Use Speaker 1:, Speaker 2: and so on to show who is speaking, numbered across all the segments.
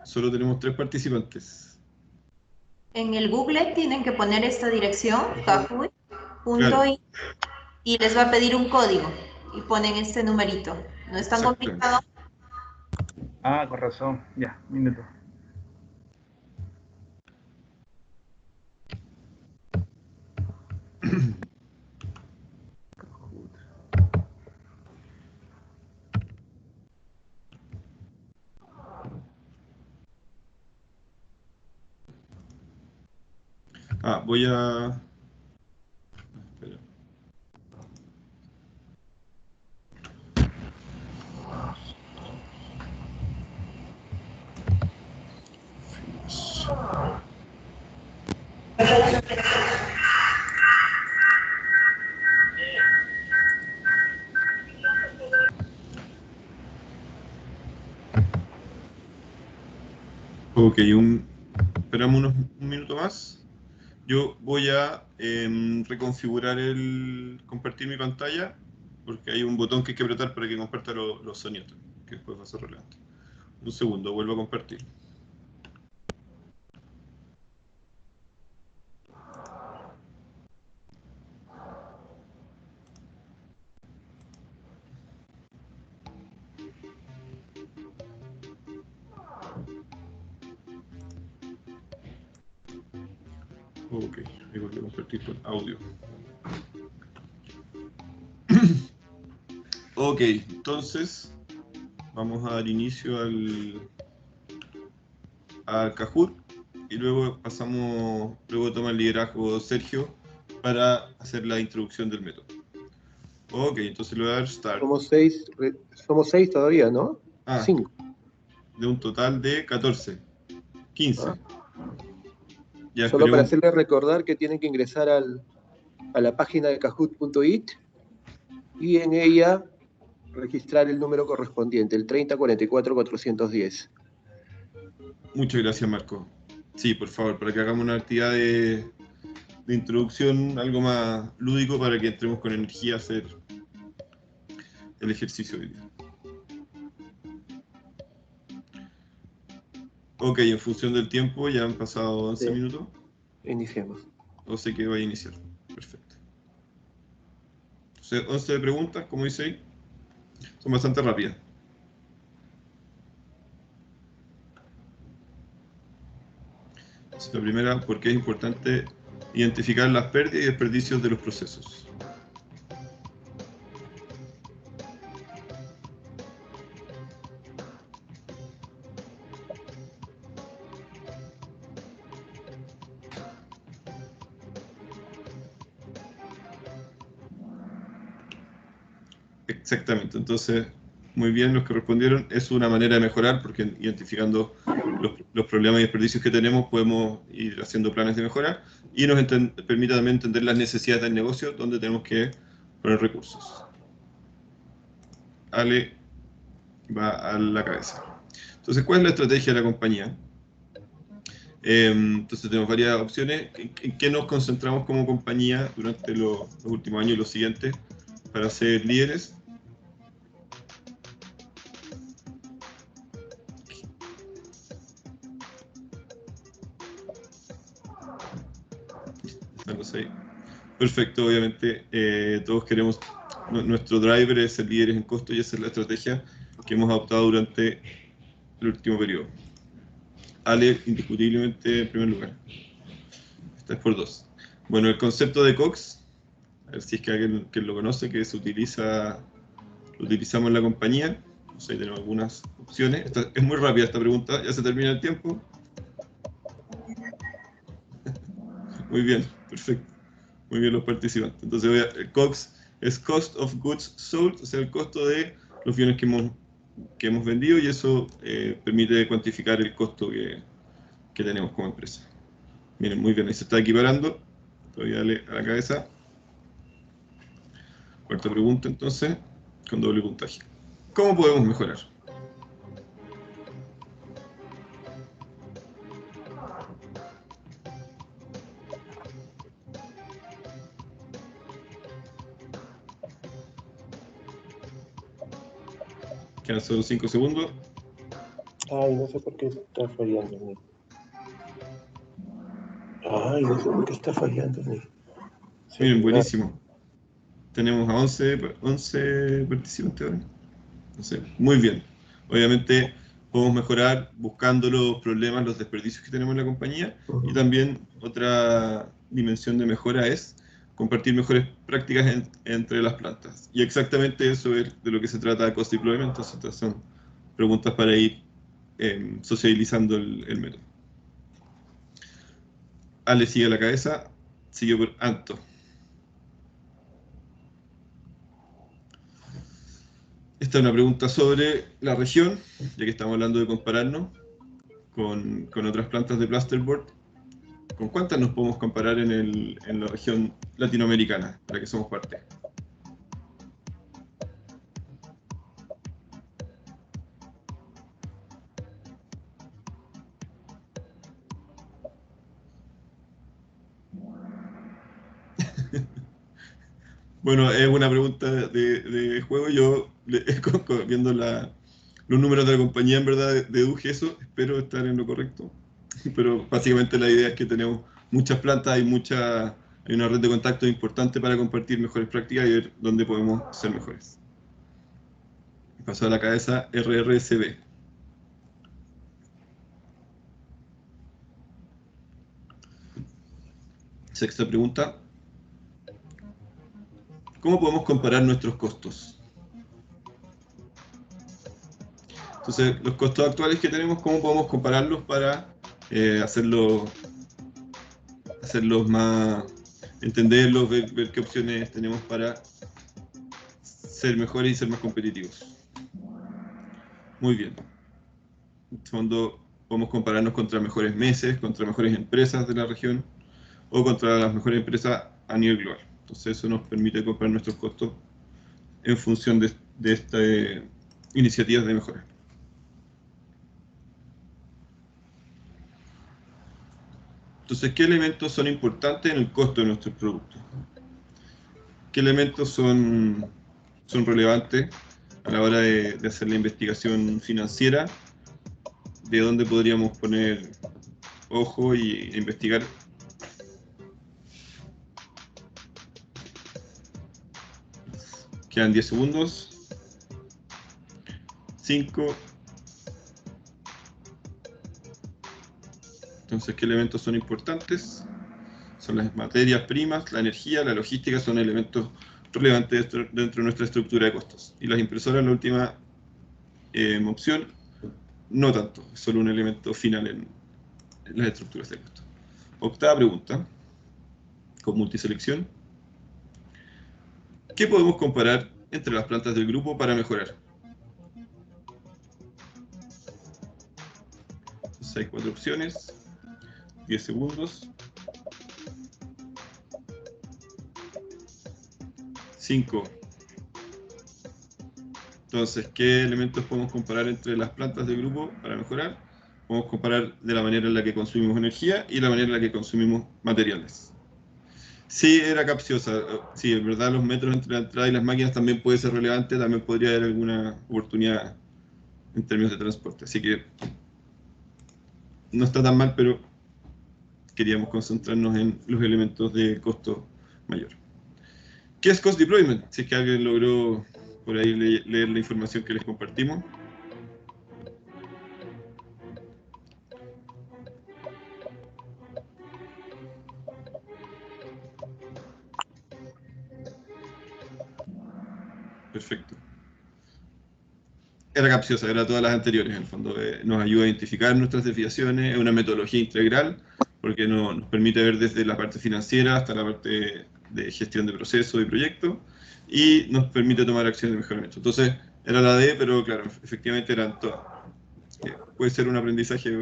Speaker 1: Solo tenemos 3 participantes.
Speaker 2: En el Google tienen que poner esta dirección,
Speaker 1: Claro,
Speaker 2: kahoot.it, y les va a pedir un código. Y ponen este numerito. No es tan complicado.
Speaker 1: exactamente.
Speaker 3: Ah, con razón. Ya, minuto.
Speaker 1: Voy a... Espera. Ok, esperamos un minuto más. Yo voy a reconfigurar compartir mi pantalla, porque hay un botón que hay que apretar para que comparta los sonidos, que después va a ser relevante. Un segundo, vuelvo a compartir. Ok, ahí volví a compartir con audio. Ok, entonces vamos a dar inicio al Kahoot y luego toma el liderazgo Sergio para hacer la introducción del método. Ok, entonces le voy a dar Start.
Speaker 4: Somos seis todavía, ¿no? 5.
Speaker 1: De un total de 14. 15. Ya
Speaker 4: Solo para
Speaker 1: esperemos.
Speaker 4: hacerles recordar que tienen que ingresar a la página de kahoot.it y en ella registrar el número correspondiente, el 3044-410.
Speaker 1: Muchas gracias, Marco. Sí, por favor, para que hagamos una actividad de introducción, algo más lúdico para que entremos con energía a hacer el ejercicio hoy día. Ok, en función del tiempo, ya han pasado 11 minutos.
Speaker 4: Iniciemos.
Speaker 1: O sé que va a iniciar. Perfecto. Entonces, 11 preguntas, como dice ahí, son bastante rápidas. La primera, porque es importante identificar las pérdidas y desperdicios de los procesos. Exactamente, entonces, muy bien los que respondieron, es una manera de mejorar, porque identificando los problemas y desperdicios que tenemos, podemos ir haciendo planes de mejora, y nos permite también entender las necesidades del negocio, donde tenemos que poner recursos. Ale va a la cabeza. Entonces, ¿cuál es la estrategia de la compañía? Entonces tenemos varias opciones. ¿En qué nos concentramos como compañía durante los últimos años y los siguientes para ser líderes? Perfecto, obviamente todos queremos, nuestro driver es ser líderes en costo y esa es la estrategia que hemos adoptado durante el último periodo. Ale, indiscutiblemente en primer lugar. Esta es por 2. Bueno, el concepto de COX, a ver si es que alguien que lo conoce, que se utiliza, lo utilizamos en la compañía. No sé, tenemos algunas opciones. Es muy rápida esta pregunta, ya se termina el tiempo. Muy bien, perfecto. Muy bien los participantes. Entonces, el COGS es Cost of Goods Sold, o sea, el costo de los bienes que hemos vendido, y eso permite cuantificar el costo que tenemos como empresa. Miren, muy bien, ahí se está equiparando. Todavía dale a la cabeza. Cuarta pregunta, entonces, con doble puntaje. ¿Cómo podemos mejorar? Quedan solo 5 segundos.
Speaker 4: Ay, no sé por qué está fallando. Ay, no sé por qué está fallando.
Speaker 1: Miren, buenísimo. Tenemos a 11 participantes ahora. Entonces, muy bien. Obviamente podemos mejorar buscando los problemas, los desperdicios que tenemos en la compañía. Y también otra dimensión de mejora es compartir mejores prácticas entre las plantas. Y exactamente eso es de lo que se trata Cost Deployment. Entonces, estas son preguntas para ir socializando el método. Ale sigue a la cabeza, sigue por Anto. Esta es una pregunta sobre la región, ya que estamos hablando de compararnos con otras plantas de plasterboard. ¿Con cuántas nos podemos comparar en la región latinoamericana, de la que somos parte? Bueno, es una pregunta de juego. Yo, viendo los números de la compañía, en verdad deduje eso. Espero estar en lo correcto. Pero básicamente la idea es que tenemos muchas plantas, hay una red de contactos importante para compartir mejores prácticas y ver dónde podemos ser mejores. Pasó a la cabeza RRSB. Sexta pregunta. ¿Cómo podemos comparar nuestros costos? Entonces, los costos actuales que tenemos, ¿cómo podemos compararlos para hacerlos más, entenderlos, ver qué opciones tenemos para ser mejores y ser más competitivos? Muy bien. En este fondo, podemos compararnos contra mejores meses, contra mejores empresas de la región o contra las mejores empresas a nivel global. Entonces, eso nos permite comparar nuestros costos en función de estas iniciativas de mejora. Entonces, ¿qué elementos son importantes en el costo de nuestros productos? ¿Qué elementos son relevantes a la hora de hacer la investigación financiera? ¿De dónde podríamos poner ojo e investigar? Quedan 10 segundos. 5. Entonces, ¿qué elementos son importantes? Son las materias primas, la energía, la logística, son elementos relevantes dentro de nuestra estructura de costos. Y las impresoras, la última opción, no tanto, es solo un elemento final en las estructuras de costos. Octava pregunta, con multiselección. ¿Qué podemos comparar entre las plantas del grupo para mejorar? Entonces hay 4 opciones, 10 segundos. 5. Entonces, ¿qué elementos podemos comparar entre las plantas del grupo para mejorar? Podemos comparar de la manera en la que consumimos energía y la manera en la que consumimos materiales. Sí, era capciosa. Sí, en verdad los metros entre la entrada y las máquinas también puede ser relevante, también podría haber alguna oportunidad en términos de transporte. Así que no está tan mal, pero queríamos concentrarnos en los elementos de costo mayor. ¿Qué es Cost Deployment? Si es que alguien logró por ahí leer la información que les compartimos. Perfecto. Era capciosa, era todas las anteriores, en el fondo. Nos ayuda a identificar nuestras desviaciones, es una metodología integral, porque nos permite ver desde la parte financiera hasta la parte de gestión de procesos y proyectos, y nos permite tomar acciones de mejoramiento. Entonces, era la D, pero claro, efectivamente eran todas. Puede ser un aprendizaje.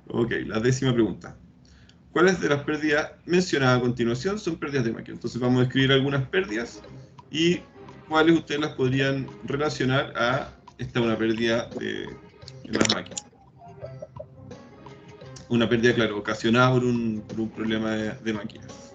Speaker 1: Ok, la 10ª pregunta. ¿Cuáles de las pérdidas mencionadas a continuación son pérdidas de máquina? Entonces vamos a escribir algunas pérdidas y cuáles ustedes las podrían relacionar a esta una pérdida en las máquinas. Una pérdida, claro, ocasionada por un problema de máquinas.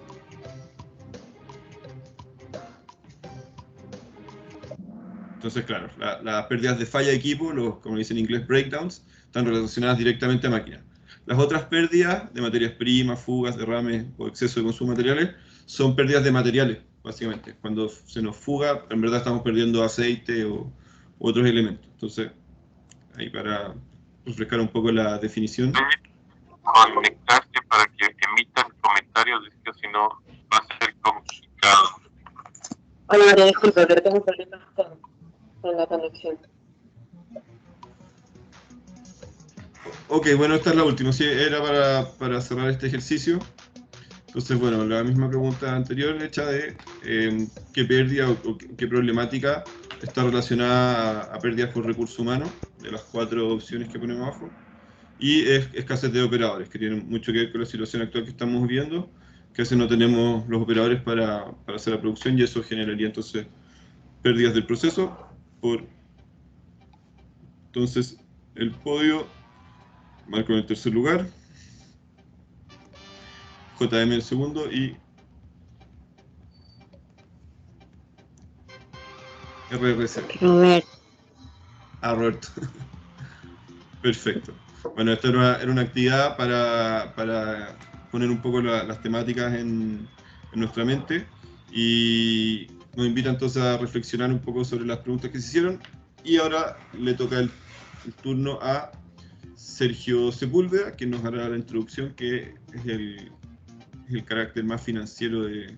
Speaker 1: Entonces, claro, las pérdidas de falla de equipo, como dicen en inglés, breakdowns, están relacionadas directamente a máquinas. Las otras pérdidas de materias primas, fugas, derrames o exceso de consumo de materiales son pérdidas de materiales, básicamente. Cuando se nos fuga, en verdad estamos perdiendo aceite u otros elementos. Entonces, ahí para refrescar un poco la definición.
Speaker 5: Conectarse para que emitan comentarios, decía, si no va a ser complicado.
Speaker 6: Hola María, disculpa, pero tengo problemas con la conexión.
Speaker 1: Ok, bueno, esta es la última. Sí, era para cerrar este ejercicio. Entonces, bueno, la misma pregunta anterior hecha de qué pérdida o qué problemática está relacionada a pérdidas por recurso humano, de las 4 opciones que ponemos abajo, y escasez de operadores, que tienen mucho que ver con la situación actual que estamos viviendo, que a veces no tenemos los operadores para hacer la producción y eso generaría entonces pérdidas del proceso. Entonces, el podio, Marco en el tercer lugar, JM en el segundo y RRC.
Speaker 6: Roberto.
Speaker 1: Roberto. Perfecto. Bueno, esto era una actividad para poner un poco las temáticas en nuestra mente y nos invita entonces a reflexionar un poco sobre las preguntas que se hicieron y ahora le toca el turno a Sergio Sepúlveda, que nos hará la introducción, que es el carácter más financiero de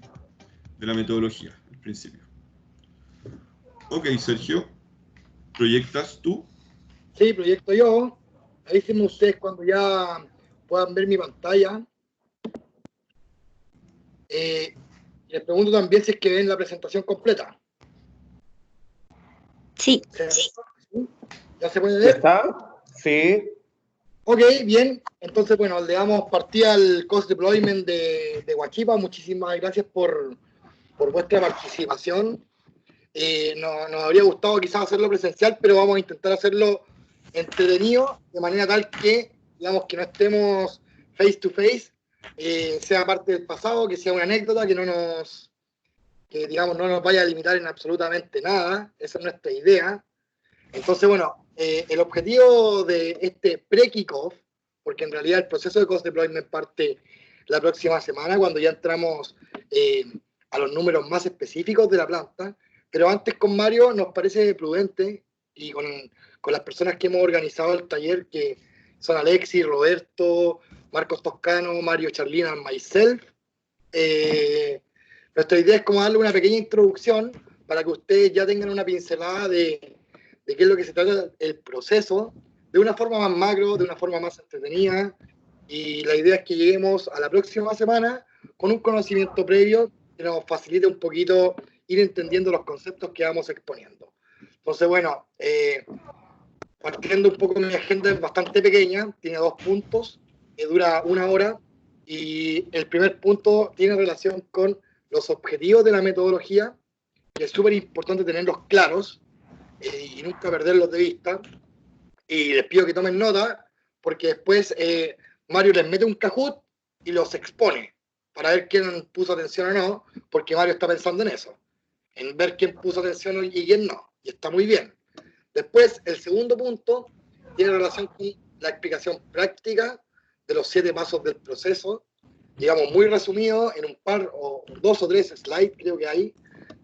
Speaker 1: la metodología, al principio. Ok, Sergio, ¿proyectas tú?
Speaker 7: Sí, proyecto yo. Avísenme ustedes cuando ya puedan ver mi pantalla. Les pregunto también si es que ven la presentación completa.
Speaker 6: Sí.
Speaker 7: ¿Ya se puede
Speaker 3: ¿Ya
Speaker 7: ver?
Speaker 3: está? Sí.
Speaker 7: Ok, bien. Entonces, bueno, le damos partida al Cost Deployment de Huachipa. Muchísimas gracias por vuestra participación. Nos habría gustado quizás hacerlo presencial, pero vamos a intentar hacerlo entretenido, de manera tal que, digamos, que no estemos face to face, sea parte del pasado, que sea una anécdota, que digamos no nos vaya a limitar en absolutamente nada. Esa es nuestra idea. Entonces, bueno, el objetivo de este pre-kickoff, porque en realidad el proceso de Cost Deployment parte la próxima semana, cuando ya entramos a los números más específicos de la planta, pero antes con Mario nos parece prudente, y con las personas que hemos organizado el taller, que son Alexis, Roberto, Marcos Toscano, Mario Charlina, myself, nuestra idea es como darle una pequeña introducción para que ustedes ya tengan una pincelada de qué es lo que se trata el proceso, de una forma más macro, de una forma más entretenida, y la idea es que lleguemos a la próxima semana con un conocimiento previo que nos facilite un poquito ir entendiendo los conceptos que vamos exponiendo. Entonces, bueno, partiendo un poco mi agenda es bastante pequeña, tiene 2 puntos, que dura 1 hora, y el primer punto tiene relación con los objetivos de la metodología, que es súper importante tenerlos claros, y nunca perderlos de vista. Y les pido que tomen nota, porque después Mario les mete un Kahoot y los expone, para ver quién puso atención o no, porque Mario está pensando en eso, en ver quién puso atención y quién no, y está muy bien. Después, el segundo punto tiene relación con la explicación práctica de los 7 pasos del proceso, digamos muy resumido en un par o 2 o 3 slides, creo que hay,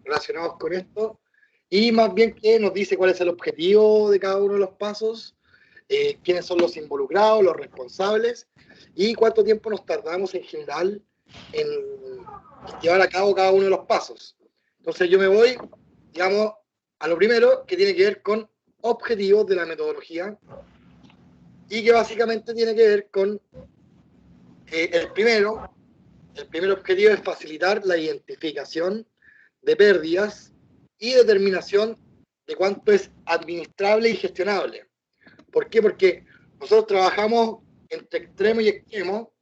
Speaker 7: relacionados con esto, y más bien que nos dice cuál es el objetivo de cada uno de los pasos, quiénes son los involucrados, los responsables, y cuánto tiempo nos tardamos en general en llevar a cabo cada uno de los pasos. Entonces yo me voy, digamos, a lo primero, que tiene que ver con objetivos de la metodología, y que básicamente tiene que ver con el primer objetivo es facilitar la identificación de pérdidas y determinación de cuánto es administrable y gestionable. ¿Por qué? Porque nosotros trabajamos entre extremo y extremo,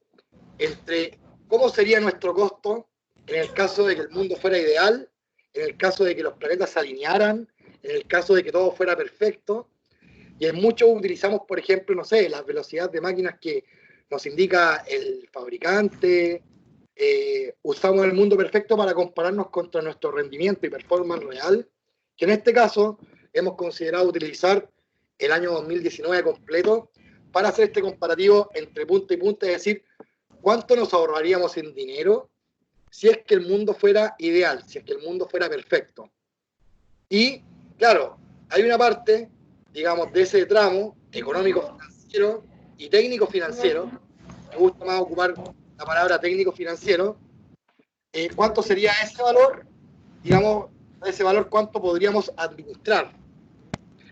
Speaker 7: entre cómo sería nuestro costo en el caso de que el mundo fuera ideal, en el caso de que los planetas se alinearan, en el caso de que todo fuera perfecto, y en muchos utilizamos, por ejemplo, no sé, las velocidades de máquinas que nos indica el fabricante, usamos el mundo perfecto para compararnos contra nuestro rendimiento y performance real, que en este caso hemos considerado utilizar el año 2019 completo para hacer este comparativo entre punta y punta, es decir, cuánto nos ahorraríamos en dinero si es que el mundo fuera ideal, si es que el mundo fuera perfecto. Y, claro, hay una parte, digamos, de ese tramo económico-financiero y técnico-financiero, me gusta más ocupar la palabra técnico-financiero, ¿cuánto sería ese valor? Digamos, ese valor, ¿cuánto podríamos administrar?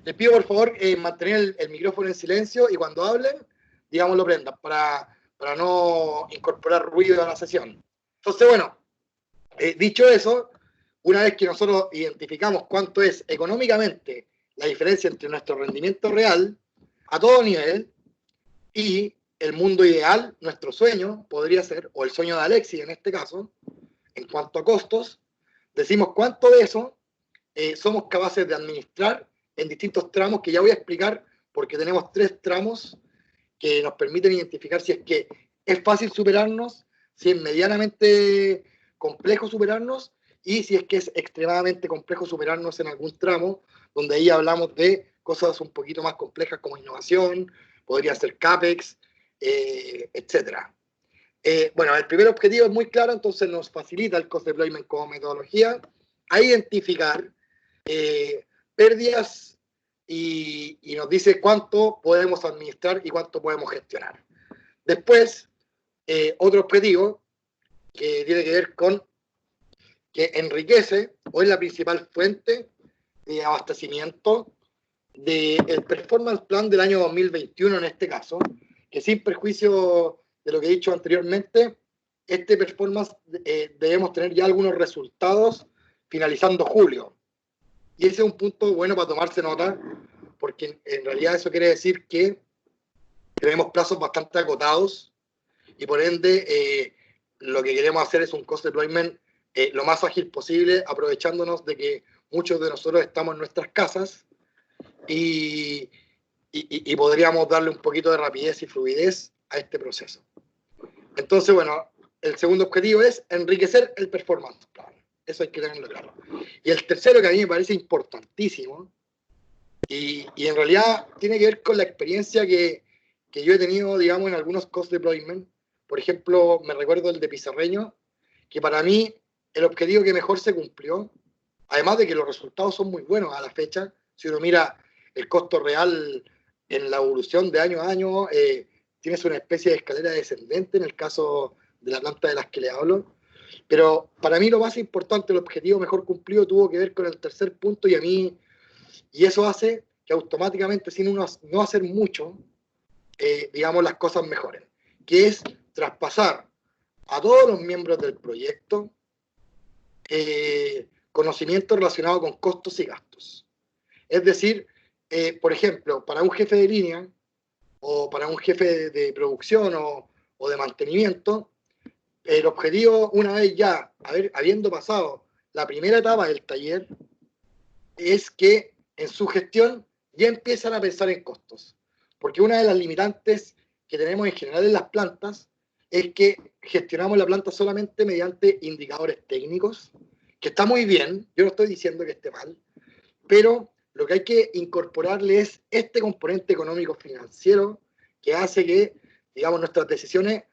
Speaker 7: Les pido, por favor, mantener el micrófono en silencio y cuando hablen, digamos, lo prendan para no incorporar ruido a la sesión. Entonces, bueno, dicho eso, una vez que nosotros identificamos cuánto es económicamente la diferencia entre nuestro rendimiento real a todo nivel y el mundo ideal, nuestro sueño podría ser, o el sueño de Alexis en este caso, en cuanto a costos, decimos cuánto de eso somos capaces de administrar en distintos tramos que ya voy a explicar porque tenemos 3 tramos que nos permiten identificar si es que es fácil superarnos, si es medianamente complejo superarnos y si es que es extremadamente complejo superarnos en algún tramo, donde ahí hablamos de cosas un poquito más complejas como innovación, podría ser CAPEX, etc. Bueno, el primer objetivo es muy claro, entonces nos facilita el Cost Deployment como metodología a identificar pérdidas y nos dice cuánto podemos administrar y cuánto podemos gestionar. Después, otro objetivo que tiene que ver con que enriquece o es la principal fuente de abastecimiento del Performance Plan del año 2021 en este caso, que sin perjuicio de lo que he dicho anteriormente, este performance debemos tener ya algunos resultados finalizando julio. Y ese es un punto bueno para tomarse nota, porque en realidad eso quiere decir que tenemos plazos bastante acotados y por ende lo que queremos hacer es un cost deployment lo más ágil posible, aprovechándonos de que muchos de nosotros estamos en nuestras casas y podríamos darle un poquito de rapidez y fluidez a este proceso. Entonces, bueno, el segundo objetivo es enriquecer el performance plan. Eso hay que tenerlo claro. Y el tercero, que a mí me parece importantísimo, y en realidad tiene que ver con la experiencia que yo he tenido, digamos, en algunos cost deployment. Por ejemplo, me recuerdo el de Pizarreño, que para mí el objetivo que mejor se cumplió, además de que los resultados son muy buenos a la fecha, si uno mira el costo real en la evolución de año a año, tienes una especie de escalera descendente en el caso de la planta de las que le hablo. Pero para mí lo más importante, el objetivo mejor cumplido tuvo que ver con el tercer punto y eso hace que automáticamente, sin uno no hacer mucho, digamos, las cosas mejoren, que es traspasar a todos los miembros del proyecto conocimiento relacionado con costos y gastos. Es decir, por ejemplo, para un jefe de línea o para un jefe de producción o de mantenimiento, el objetivo, una vez ya habiendo pasado la primera etapa del taller, es que en su gestión ya empiezan a pensar en costos. Porque una de las limitantes que tenemos en general en las plantas es que gestionamos la planta solamente mediante indicadores técnicos, que está muy bien, yo no estoy diciendo que esté mal, pero lo que hay que incorporarle es este componente económico-financiero que hace que, digamos, nuestras decisiones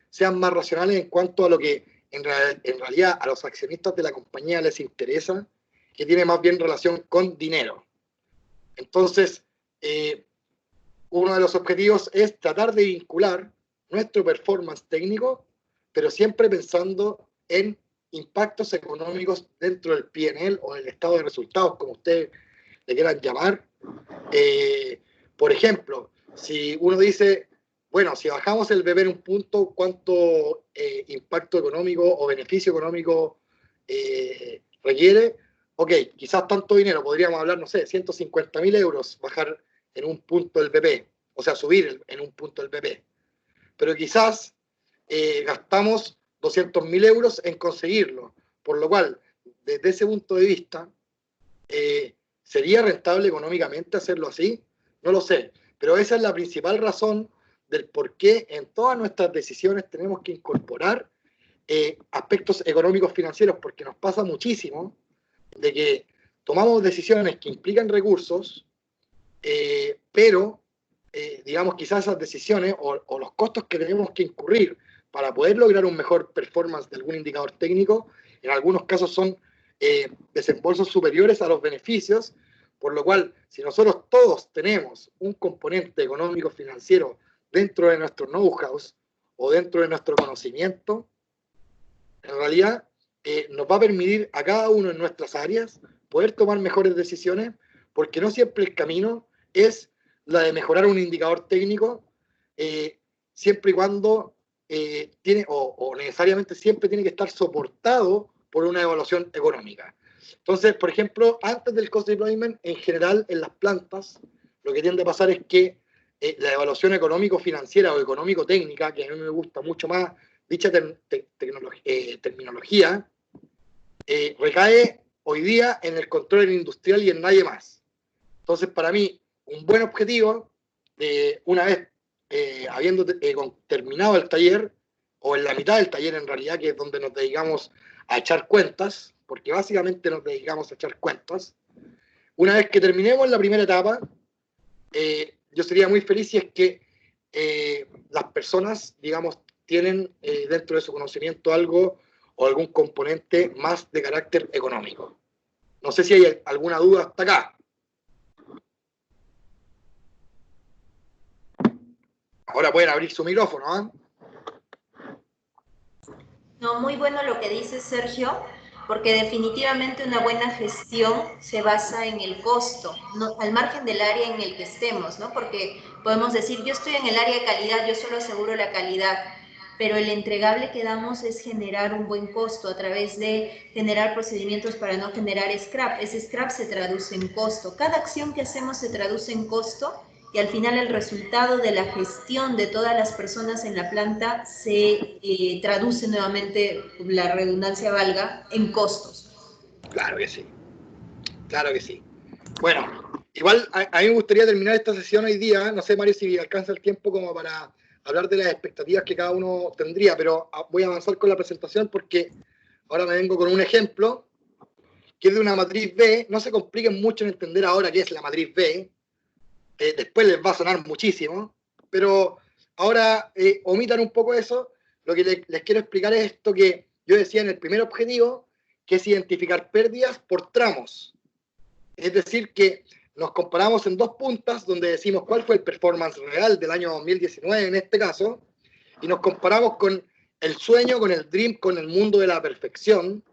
Speaker 7: sean más racionales en cuanto a lo que en realidad a los accionistas de la compañía les interesa, que tiene más bien relación con dinero. Entonces, uno de los objetivos es tratar de vincular nuestro performance técnico, pero siempre pensando en impactos económicos dentro del P&L o el estado de resultados, como ustedes le quieran llamar. Por ejemplo, si uno dice, bueno, si bajamos el BP en un punto, ¿cuánto impacto económico o beneficio económico requiere? Ok, quizás tanto dinero, podríamos hablar, no sé, 150.000 euros bajar en un punto del BP, o sea, subir en un punto del BP. Pero quizás gastamos 200.000 euros en conseguirlo, por lo cual, desde ese punto de vista, ¿sería rentable económicamente hacerlo así? No lo sé, pero esa es la principal razón del por qué en todas nuestras decisiones tenemos que incorporar aspectos económicos financieros, porque nos pasa muchísimo de que tomamos decisiones que implican recursos, pero, digamos, quizás esas decisiones o los costos que tenemos que incurrir para poder lograr un mejor performance de algún indicador técnico, en algunos casos son desembolsos superiores a los beneficios, por lo cual, si nosotros todos tenemos un componente económico-financiero dentro de nuestro know-how o dentro de nuestro conocimiento, en realidad nos va a permitir a cada uno en nuestras áreas poder tomar mejores decisiones, porque no siempre el camino es la de mejorar un indicador técnico, siempre y cuando tiene, o necesariamente siempre tiene que estar soportado por una evaluación económica. Entonces, por ejemplo, antes del cost deployment, en general en las plantas, lo que tiende a pasar es que la evaluación económico-financiera o económico-técnica, que a mí me gusta mucho más dicha terminología, recae hoy día en el control industrial y en nadie más. Entonces, para mí, un buen objetivo, una vez habiendo terminado el taller, o en la mitad del taller en realidad, que es donde nos dedicamos a echar cuentas, porque básicamente nos dedicamos a echar cuentas, una vez que terminemos la primera etapa, yo sería muy feliz si es que las personas, digamos, tienen dentro de su conocimiento algo o algún componente más de carácter económico. No sé si hay alguna duda hasta acá. Ahora pueden abrir su micrófono, ¿eh?
Speaker 2: No, muy bueno lo que dice Sergio, porque definitivamente una buena gestión se basa en el costo, no, al margen del área en el que estemos, ¿no? Porque podemos decir, yo estoy en el área de calidad, yo solo aseguro la calidad, pero el entregable que damos es generar un buen costo a través de generar procedimientos para no generar scrap. Ese scrap se traduce en costo. Cada acción que hacemos se traduce en costo y al final el resultado de la gestión de todas las personas en la planta se traduce nuevamente, la redundancia valga, en costos.
Speaker 7: Claro que sí. Claro que sí. Bueno, igual a mí me gustaría terminar esta sesión hoy día. No sé, Mario, si alcanza el tiempo como para hablar de las expectativas que cada uno tendría, pero voy a avanzar con la presentación porque ahora me vengo con un ejemplo que es de una matriz B. No se compliquen mucho en entender ahora qué es la matriz B. Después les va a sonar muchísimo, pero ahora omitan un poco eso. Lo que les quiero explicar es esto que yo decía en el primer objetivo, que es identificar pérdidas por tramos. Es decir, que nos comparamos en dos puntas donde decimos cuál fue el performance real del año 2019 en este caso, y nos comparamos con el sueño, con el dream, con el mundo de la perfección.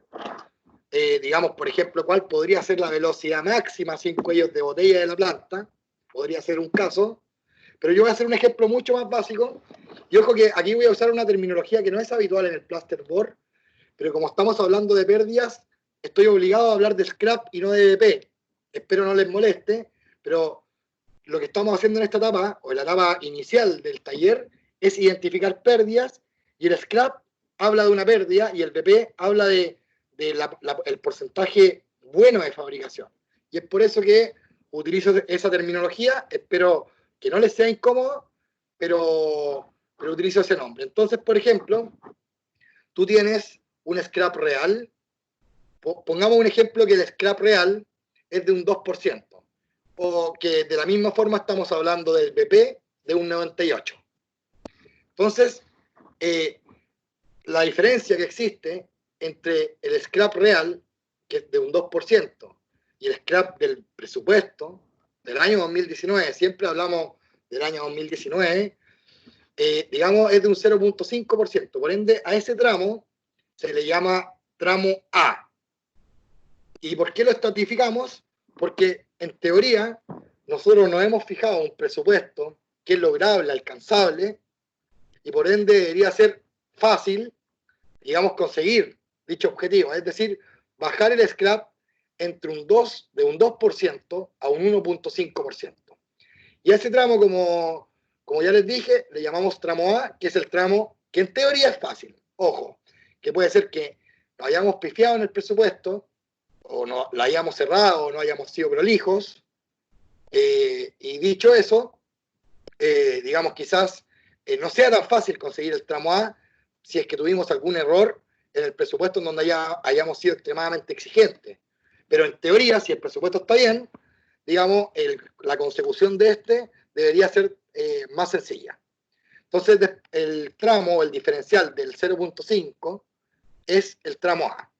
Speaker 7: Digamos, por ejemplo, cuál podría ser la velocidad máxima sin cuellos de botella de la planta. Podría ser un caso, pero yo voy a hacer un ejemplo mucho más básico. Y ojo que aquí voy a usar una terminología que no es habitual en el plasterboard, pero como estamos hablando de pérdidas, estoy obligado a hablar de scrap y no de BP. Espero no les moleste, pero lo que estamos haciendo en esta etapa, o en la etapa inicial del taller, es identificar pérdidas, y el scrap habla de una pérdida, y el BP habla de el porcentaje bueno de fabricación. Y es por eso que utilizo esa terminología. Espero que no les sea incómodo, pero utilizo ese nombre. Entonces, por ejemplo, tú tienes un scrap real. Pongamos un ejemplo que el scrap real es de un 2%, o que de la misma forma estamos hablando del BP de un 98%. Entonces, la diferencia que existe entre el scrap real, que es de un 2%, y el scrap del presupuesto del año 2019, siempre hablamos del año 2019, digamos, es de un 0.5%. Por ende, a ese tramo se le llama tramo A. ¿Y por qué lo estratificamos? Porque, en teoría, nosotros nos hemos fijado un presupuesto que es lograble, alcanzable, y por ende debería ser fácil, digamos, conseguir dicho objetivo. Es decir, bajar el scrap de un 2% a un 1.5%. Y a ese tramo, como ya les dije, le llamamos tramo A, que es el tramo que en teoría es fácil. Ojo, que puede ser que lo hayamos pifiado en el presupuesto, o no lo hayamos cerrado, o no hayamos sido prolijos. Y dicho eso, digamos, quizás no sea tan fácil conseguir el tramo A si es que tuvimos algún error en el presupuesto en donde hayamos sido extremadamente exigentes. Pero en teoría, si el presupuesto está bien, digamos, la consecución de este debería ser más sencilla. Entonces, el tramo, el diferencial del 0.5 es el tramo A.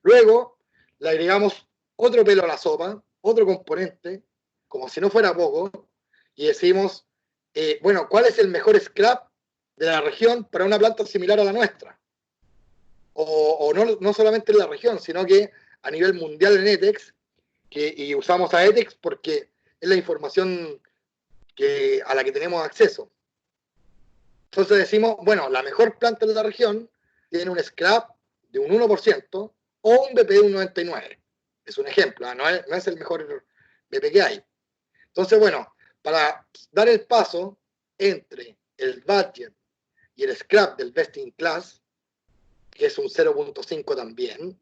Speaker 7: Luego, le agregamos otro pelo a la sopa, otro componente, como si no fuera poco, y decimos, bueno, ¿cuál es el mejor scrap de la región para una planta similar a la nuestra? O no solamente en la región, sino que a nivel mundial en ETEX, y usamos a ETEX porque es la información a la que tenemos acceso. Entonces decimos, bueno, la mejor planta de la región tiene un scrap de un 1% o un BP de un 99%. Es un ejemplo, no es el mejor BP que hay. Entonces, bueno, para dar el paso entre el budget y el scrap del best in class, que es un 0.5 también,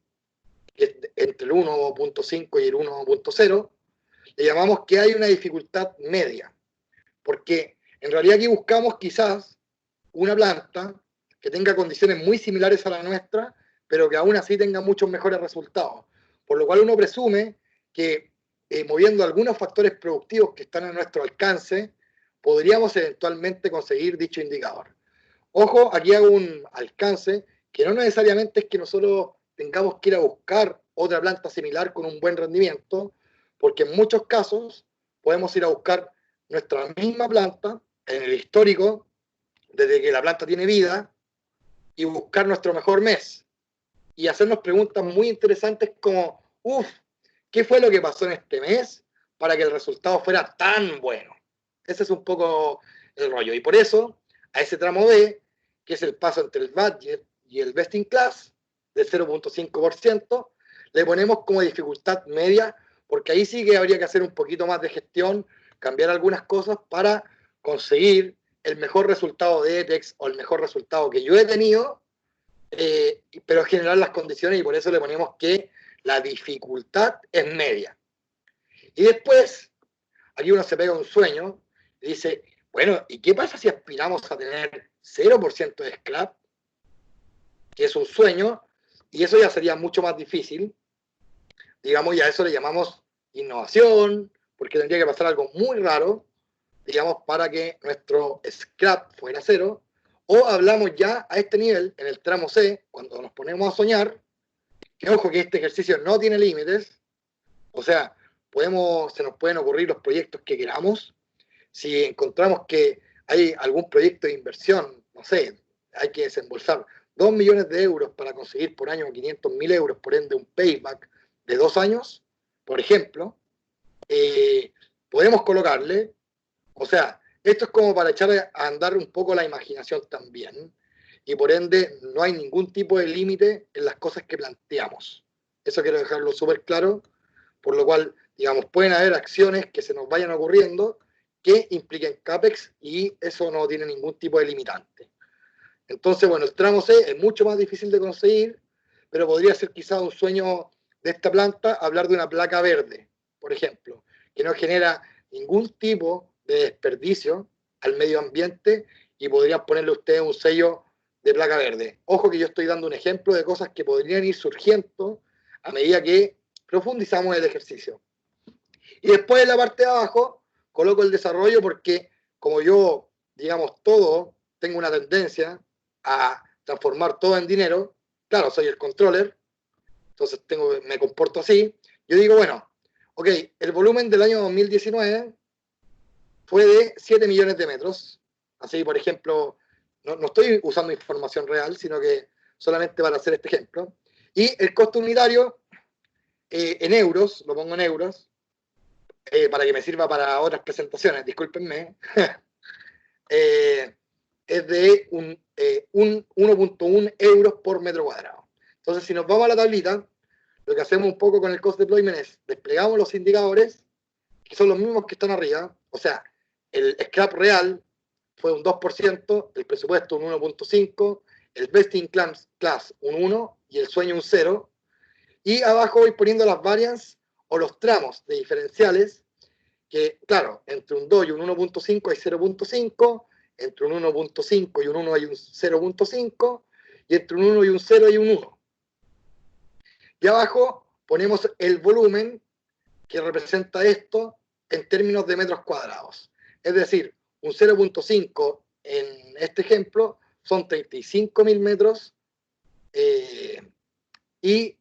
Speaker 7: que es entre el 1.5 y el 1.0, le llamamos que hay una dificultad media. Porque en realidad aquí buscamos quizás una planta que tenga condiciones muy similares a la nuestra, pero que aún así tenga muchos mejores resultados. Por lo cual uno presume que moviendo algunos factores productivos que están a nuestro alcance, podríamos eventualmente conseguir dicho indicador. Ojo, aquí hago un alcance que no necesariamente es que nosotros tengamos que ir a buscar otra planta similar con un buen rendimiento, porque en muchos casos podemos ir a buscar nuestra misma planta en el histórico, desde que la planta tiene vida, y buscar nuestro mejor mes. Y hacernos preguntas muy interesantes como, ¿qué fue lo que pasó en este mes para que el resultado fuera tan bueno? Ese es un poco el rollo. Y por eso, a ese tramo B, que es el paso entre el budget y el best in class, de 0.5%, le ponemos como dificultad media, porque ahí sí que habría que hacer un poquito más de gestión, cambiar algunas cosas para conseguir el mejor resultado de ETEX o el mejor resultado que yo he tenido, pero generar las condiciones, y por eso le ponemos que la dificultad es media. Y después, aquí uno se pega un sueño y dice, bueno, ¿y qué pasa si aspiramos a tener 0% de scrap? Que es un sueño, y eso ya sería mucho más difícil. Digamos, y a eso le llamamos innovación, porque tendría que pasar algo muy raro, digamos, para que nuestro scrap fuera 0, o hablamos ya a este nivel, en el tramo C, cuando nos ponemos a soñar, que ojo que este ejercicio no tiene límites, o sea, se nos pueden ocurrir los proyectos que queramos. Si encontramos que hay algún proyecto de inversión, no sé, hay que desembolsar 2 millones de euros para conseguir por año 500.000 euros, por ende un payback de 2 años, por ejemplo, podemos colocarle, o sea, esto es como para echar a andar un poco la imaginación también, y por ende no hay ningún tipo de límite en las cosas que planteamos. Eso quiero dejarlo súper claro, por lo cual, digamos, pueden haber acciones que se nos vayan ocurriendo que impliquen CAPEX y eso no tiene ningún tipo de limitante. Entonces, bueno, el tramo C es mucho más difícil de conseguir, pero podría ser quizás un sueño de esta planta hablar de una placa verde, por ejemplo, que no genera ningún tipo de desperdicio al medio ambiente y podrían ponerle ustedes un sello de placa verde. Ojo que yo estoy dando un ejemplo de cosas que podrían ir surgiendo a medida que profundizamos el ejercicio. Y después en la parte de abajo coloco el desarrollo porque como yo, digamos, todo, tengo una tendencia a transformar todo en dinero, claro, soy el controller, entonces me comporto así, yo digo, bueno, ok, el volumen del año 2019 fue de 7 millones de metros, así por ejemplo, no estoy usando información real, sino que solamente para hacer este ejemplo, y el costo unitario en euros, lo pongo en euros, para que me sirva para otras presentaciones, discúlpenme, es de 1.1 euros por metro cuadrado. Entonces, si nos vamos a la tablita, lo que hacemos un poco con el cost deployment es desplegamos los indicadores, que son los mismos que están arriba, o sea, el scrap real fue un 2%, el presupuesto un 1.5%, el best in class un 1% y el sueño un 0%, y abajo voy poniendo las variance o los tramos de diferenciales, que claro, entre un 2 y un 1.5 hay 0.5, entre un 1.5 y un 1 hay un 0.5, y entre un 1 y un 0 hay un 1. Y abajo ponemos el volumen que representa esto en términos de metros cuadrados. Es decir, un 0.5 en este ejemplo son 35.000 metros y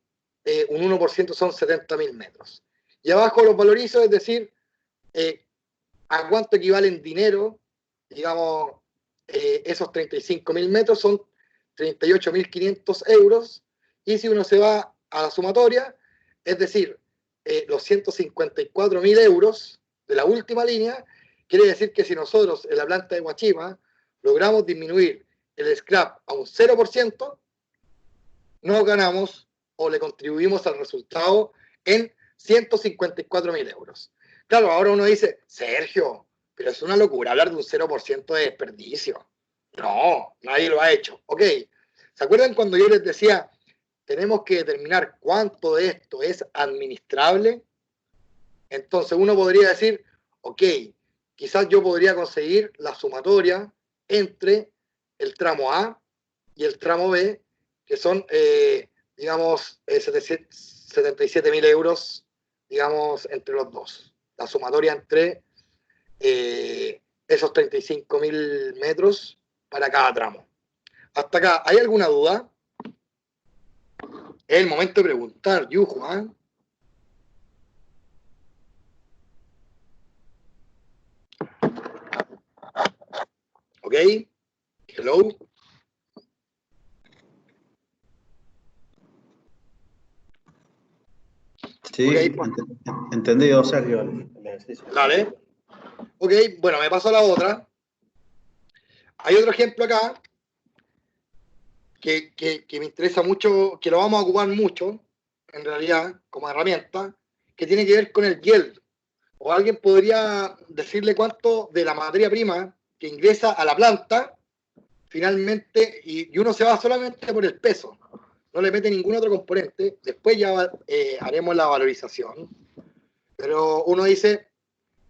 Speaker 7: un 1% son 70.000 metros. Y abajo los valorizo, es decir, a cuánto equivale en dinero, digamos, esos 35.000 metros son 38.500 euros, y si uno se va a la sumatoria, es decir, los 154.000 euros de la última línea, quiere decir que si nosotros en la planta de Huachima logramos disminuir el scrap a un 0%, no ganamos o le contribuimos al resultado en 154.000 euros. Claro, ahora uno dice, Sergio, pero es una locura hablar de un 0% de desperdicio. No, nadie lo ha hecho. Ok, ¿se acuerdan cuando yo les decía, tenemos que determinar cuánto de esto es administrable? Entonces uno podría decir, ok, quizás yo podría conseguir la sumatoria entre el tramo A y el tramo B, que son, digamos, 77.000 euros, digamos, entre los dos. La sumatoria entre esos 35.000 metros para cada tramo. Hasta acá, ¿hay alguna duda? Es el momento de preguntar, Yuju, ¿eh? ¿Ok? Hello.
Speaker 8: Sí,
Speaker 7: Okay, pues.
Speaker 8: Entendido, Sergio, el ejercicio.
Speaker 7: Dale. Ok, bueno, me paso a la otra. Hay otro ejemplo acá que me interesa mucho, que lo vamos a ocupar mucho, en realidad, como herramienta, que tiene que ver con el yield. O alguien podría decirle cuánto de la materia prima que ingresa a la planta, finalmente, y uno se va solamente por el peso, no le mete ningún otro componente. Después ya haremos la valorización, pero uno dice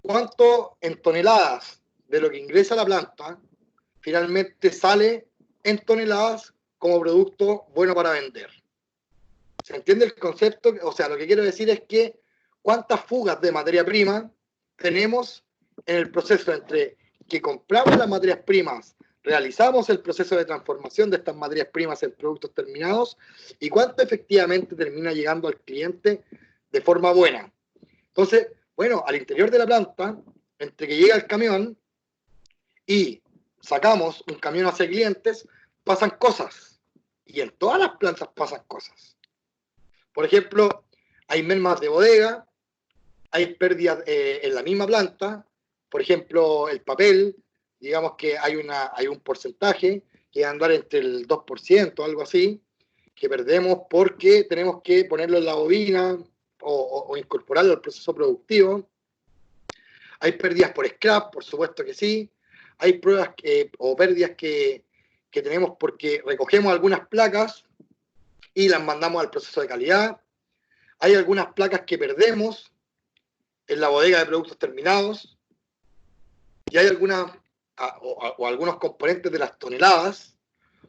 Speaker 7: cuánto en toneladas de lo que ingresa a la planta finalmente sale en toneladas como producto bueno para vender. ¿Se entiende el concepto? O sea, lo que quiero decir es que cuántas fugas de materia prima tenemos en el proceso entre que compramos las materias primas, realizamos el proceso de transformación de estas materias primas en productos terminados, y cuánto efectivamente termina llegando al cliente de forma buena. Entonces, bueno, al interior de la planta, entre que llega el camión y sacamos un camión hacia clientes, pasan cosas. Y en todas las plantas pasan cosas. Por ejemplo, hay mermas de bodega, hay pérdidas en la misma planta. Por ejemplo, el papel, digamos que hay un porcentaje que va a andar entre el 2%, algo así, que perdemos porque tenemos que ponerlo en la bobina o incorporarlo al proceso productivo. Hay pérdidas por scrap, por supuesto que sí. Hay pruebas o pérdidas que tenemos porque recogemos algunas placas y las mandamos al proceso de calidad. Hay algunas placas que perdemos en la bodega de productos terminados. Y hay algunas o algunos componentes de las toneladas,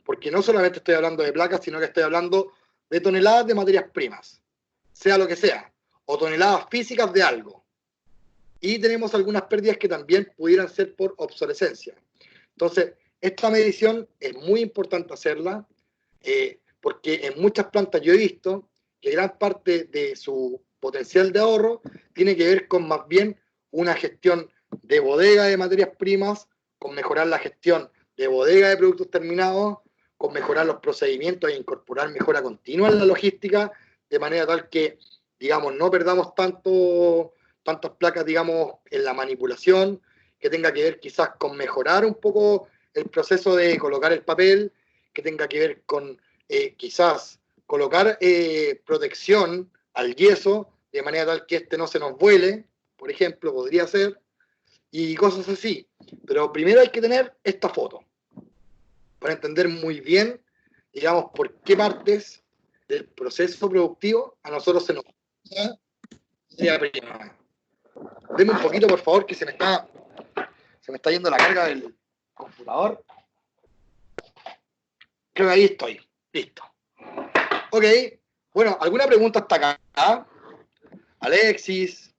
Speaker 7: porque no solamente estoy hablando de placas, sino que estoy hablando de toneladas de materias primas, sea lo que sea, o toneladas físicas de algo. Y tenemos algunas pérdidas que también pudieran ser por obsolescencia. Entonces, esta medición es muy importante hacerla, porque en muchas plantas yo he visto que gran parte de su potencial de ahorro tiene que ver con más bien una gestión de bodega de materias primas, con mejorar la gestión de bodega de productos terminados, con mejorar los procedimientos e incorporar mejora continua en la logística, de manera tal que, digamos, no perdamos tantas placas, digamos, en la manipulación, que tenga que ver quizás con mejorar un poco el proceso de colocar el papel, que tenga que ver con quizás colocar protección al yeso, de manera tal que este no se nos vuele, por ejemplo, podría ser, y cosas así. Pero primero hay que tener esta foto, para entender muy bien, digamos, por qué partes del proceso productivo a nosotros se nos materia prima. Deme un poquito, por favor, que se me está yendo la carga del computador. Creo que ahí estoy. Listo. Ok, Bueno, ¿alguna pregunta hasta acá? Alexis.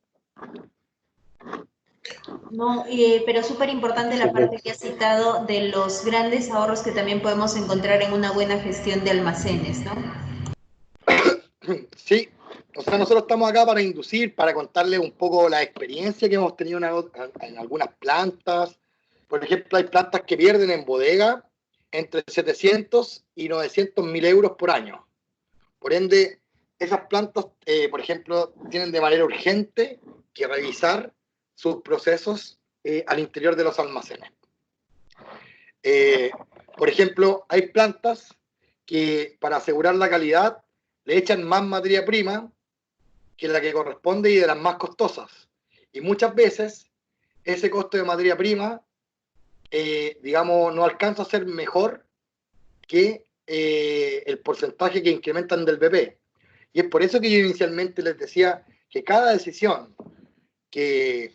Speaker 2: No, pero súper importante la parte que has citado de los grandes ahorros que también podemos encontrar en una buena gestión de almacenes, ¿no?
Speaker 7: Sí, o sea, nosotros estamos acá para inducir, para contarles un poco la experiencia que hemos tenido en algunas plantas. Por ejemplo, hay plantas que pierden en bodega entre 700 y 900.000 euros por año. Por ende, esas plantas, por ejemplo, tienen de manera urgente que revisar sus procesos al interior de los almacenes. Por ejemplo, hay plantas que para asegurar la calidad le echan más materia prima que la que corresponde y de las más costosas. Y muchas veces ese costo de materia prima, digamos, no alcanza a ser mejor que el porcentaje que incrementan del BP. Y es por eso que yo inicialmente les decía que cada decisión que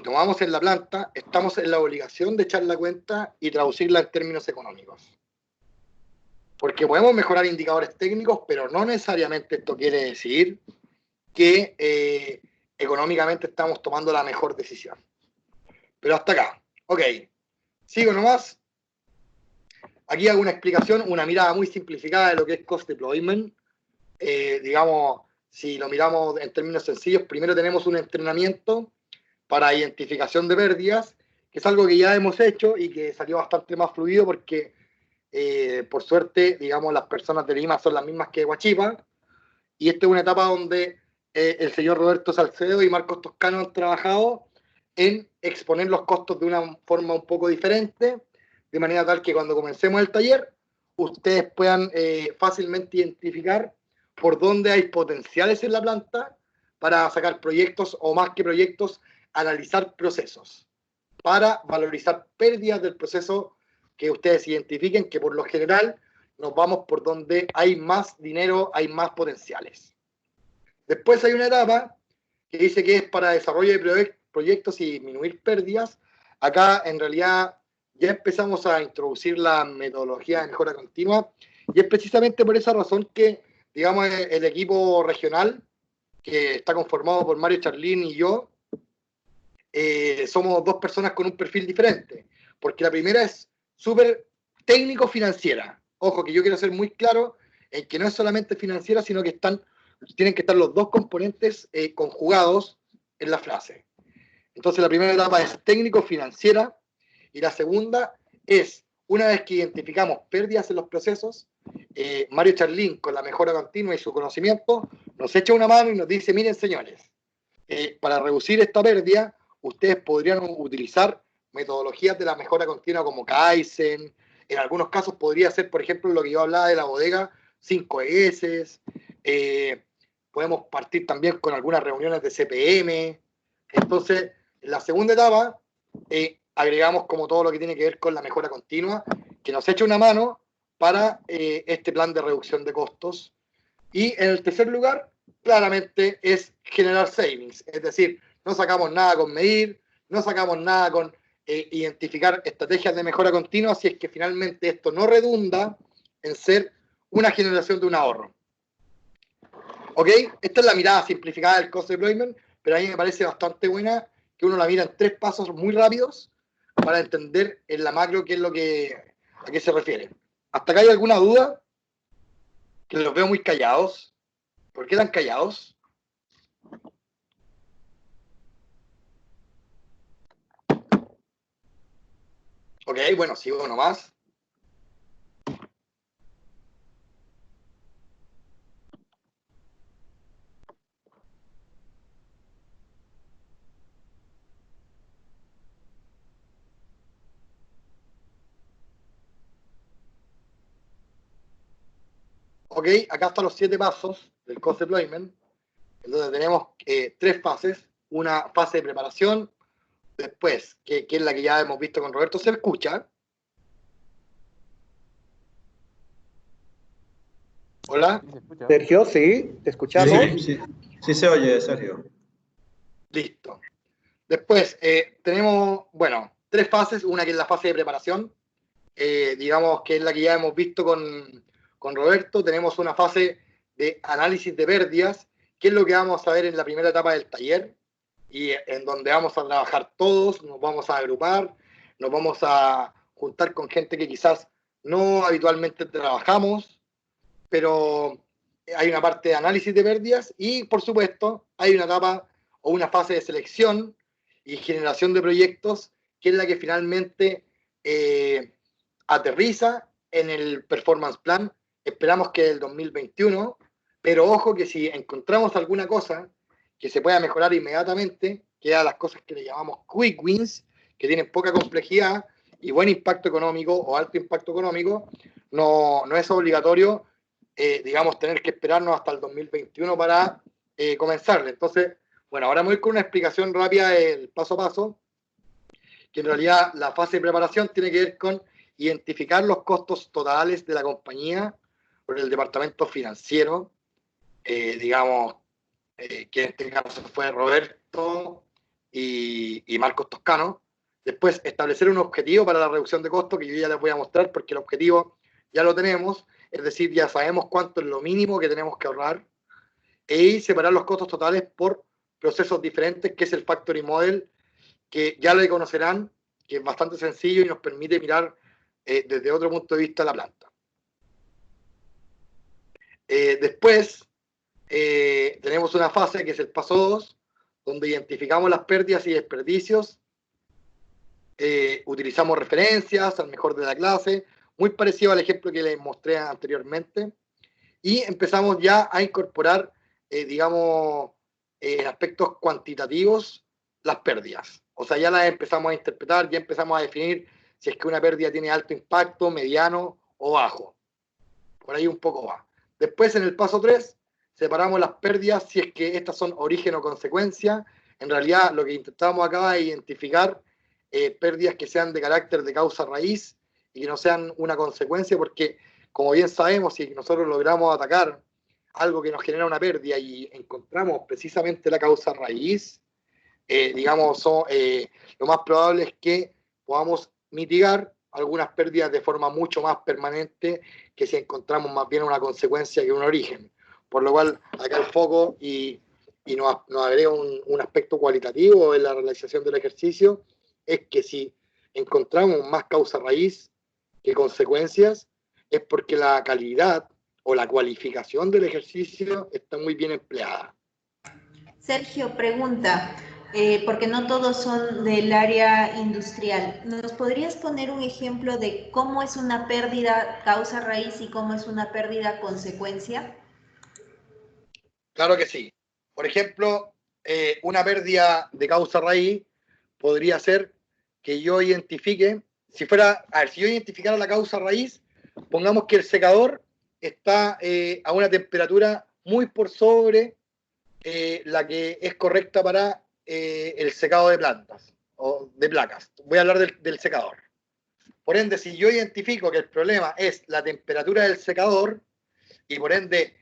Speaker 7: tomamos en la planta, estamos en la obligación de echar la cuenta y traducirla en términos económicos. Porque podemos mejorar indicadores técnicos, pero no necesariamente esto quiere decir que económicamente estamos tomando la mejor decisión. Pero hasta acá. Ok. Sigo nomás. Aquí hago una explicación, una mirada muy simplificada de lo que es cost deployment. Digamos, si lo miramos en términos sencillos, primero tenemos un entrenamiento para identificación de pérdidas, que es algo que ya hemos hecho y que salió bastante más fluido porque, por suerte, digamos, las personas de Lima son las mismas que de Huachipa, y esta es una etapa donde el señor Roberto Salcedo y Marcos Toscano han trabajado en exponer los costos de una forma un poco diferente, de manera tal que cuando comencemos el taller, ustedes puedan fácilmente identificar por dónde hay potenciales en la planta para sacar proyectos o más que proyectos, analizar procesos para valorizar pérdidas del proceso que ustedes identifiquen, que por lo general nos vamos por donde hay más dinero, hay más potenciales. Después hay una etapa que dice que es para desarrollo de proyectos y disminuir pérdidas. Acá en realidad ya empezamos a introducir la metodología de mejora continua y es precisamente por esa razón que, digamos, el equipo regional, que está conformado por Mario Charlín y yo, somos dos personas con un perfil diferente, porque la primera es súper técnico-financiera. Ojo, que yo quiero ser muy claro en que no es solamente financiera, sino que tienen que estar los dos componentes conjugados en la frase. Entonces la primera etapa es técnico-financiera y la segunda es, una vez que identificamos pérdidas en los procesos, Mario Charlín, con la mejora continua y su conocimiento, nos echa una mano y nos dice, miren señores, para reducir esta pérdida, ustedes podrían utilizar metodologías de la mejora continua como Kaizen. En algunos casos podría ser, por ejemplo, lo que yo hablaba de la bodega, 5S. Podemos partir también con algunas reuniones de CPM. Entonces, en la segunda etapa, agregamos como todo lo que tiene que ver con la mejora continua, que nos echa una mano para este plan de reducción de costos. Y en el tercer lugar, claramente, es generar savings. Es decir, no sacamos nada con medir, no sacamos nada con identificar estrategias de mejora continua, si es que finalmente esto no redunda en ser una generación de un ahorro. ¿Ok? Esta es la mirada simplificada del cost deployment, pero a mí me parece bastante buena que uno la mira en 3 pasos muy rápidos para entender en la macro qué es lo que, a qué se refiere. ¿Hasta acá hay alguna duda? Que los veo muy callados. ¿Por qué tan callados? Ok, bueno, sigo nomás. Ok, acá están los 7 pasos del cost deployment. Entonces tenemos 3 fases. Una fase de preparación, después, que es la que ya hemos visto con Roberto, ¿se escucha? ¿Hola?
Speaker 4: Sergio, sí, te escuchamos.
Speaker 8: Sí se oye, Sergio.
Speaker 7: Listo. Después tenemos, bueno, 3 fases. Una que es la fase de preparación, digamos que es la que ya hemos visto con Roberto. Tenemos una fase de análisis de pérdidas, que es lo que vamos a ver en la primera etapa del taller, y en donde vamos a trabajar todos, nos vamos a agrupar, nos vamos a juntar con gente que quizás no habitualmente trabajamos, pero hay una parte de análisis de pérdidas y, por supuesto, hay una etapa o una fase de selección y generación de proyectos, que es la que finalmente aterriza en el performance plan. Esperamos que el 2021, pero ojo que si encontramos alguna cosa que se pueda mejorar inmediatamente, que a las cosas que le llamamos quick wins, que tienen poca complejidad y buen impacto económico o alto impacto económico, no es obligatorio, digamos, tener que esperarnos hasta el 2021 para comenzarle. Entonces, bueno, ahora me voy con una explicación rápida del paso a paso, que en realidad la fase de preparación tiene que ver con identificar los costos totales de la compañía por el departamento financiero, digamos, que en este caso fue Roberto y Marcos Toscano. Después, establecer un objetivo para la reducción de costos, que yo ya les voy a mostrar, porque el objetivo ya lo tenemos, es decir, ya sabemos cuánto es lo mínimo que tenemos que ahorrar, y separar los costos totales por procesos diferentes, que es el Factory Model, que ya lo conocerán, que es bastante sencillo y nos permite mirar desde otro punto de vista la planta. Después, tenemos una fase que es el paso 2, donde identificamos las pérdidas y desperdicios, utilizamos referencias al mejor de la clase, muy parecido al ejemplo que les mostré anteriormente, y empezamos ya a incorporar, digamos, en aspectos cuantitativos, las pérdidas. O sea, ya las empezamos a interpretar, ya empezamos a definir si es que una pérdida tiene alto impacto, mediano o bajo. Por ahí un poco va. Después, en el paso 3, separamos las pérdidas si es que estas son origen o consecuencia. En realidad, lo que intentamos acá es identificar pérdidas que sean de carácter de causa raíz y que no sean una consecuencia, porque, como bien sabemos, si nosotros logramos atacar algo que nos genera una pérdida y encontramos precisamente la causa raíz, digamos, lo más probable es que podamos mitigar algunas pérdidas de forma mucho más permanente que si encontramos más bien una consecuencia que un origen. Por lo cual, acá el foco y nos agrega un aspecto cualitativo en la realización del ejercicio, es que si encontramos más causa raíz que consecuencias, es porque la calidad o la cualificación del ejercicio está muy bien empleada.
Speaker 2: Sergio pregunta, porque no todos son del área industrial, ¿nos podrías poner un ejemplo de cómo es una pérdida causa raíz y cómo es una pérdida consecuencia?
Speaker 7: Claro que sí. Por ejemplo, una pérdida de causa raíz podría ser que yo identifique, si yo identificara la causa raíz, pongamos que el secador está a una temperatura muy por sobre la que es correcta para el secado de plantas o de placas. Voy a hablar del secador. Por ende, si yo identifico que el problema es la temperatura del secador y por ende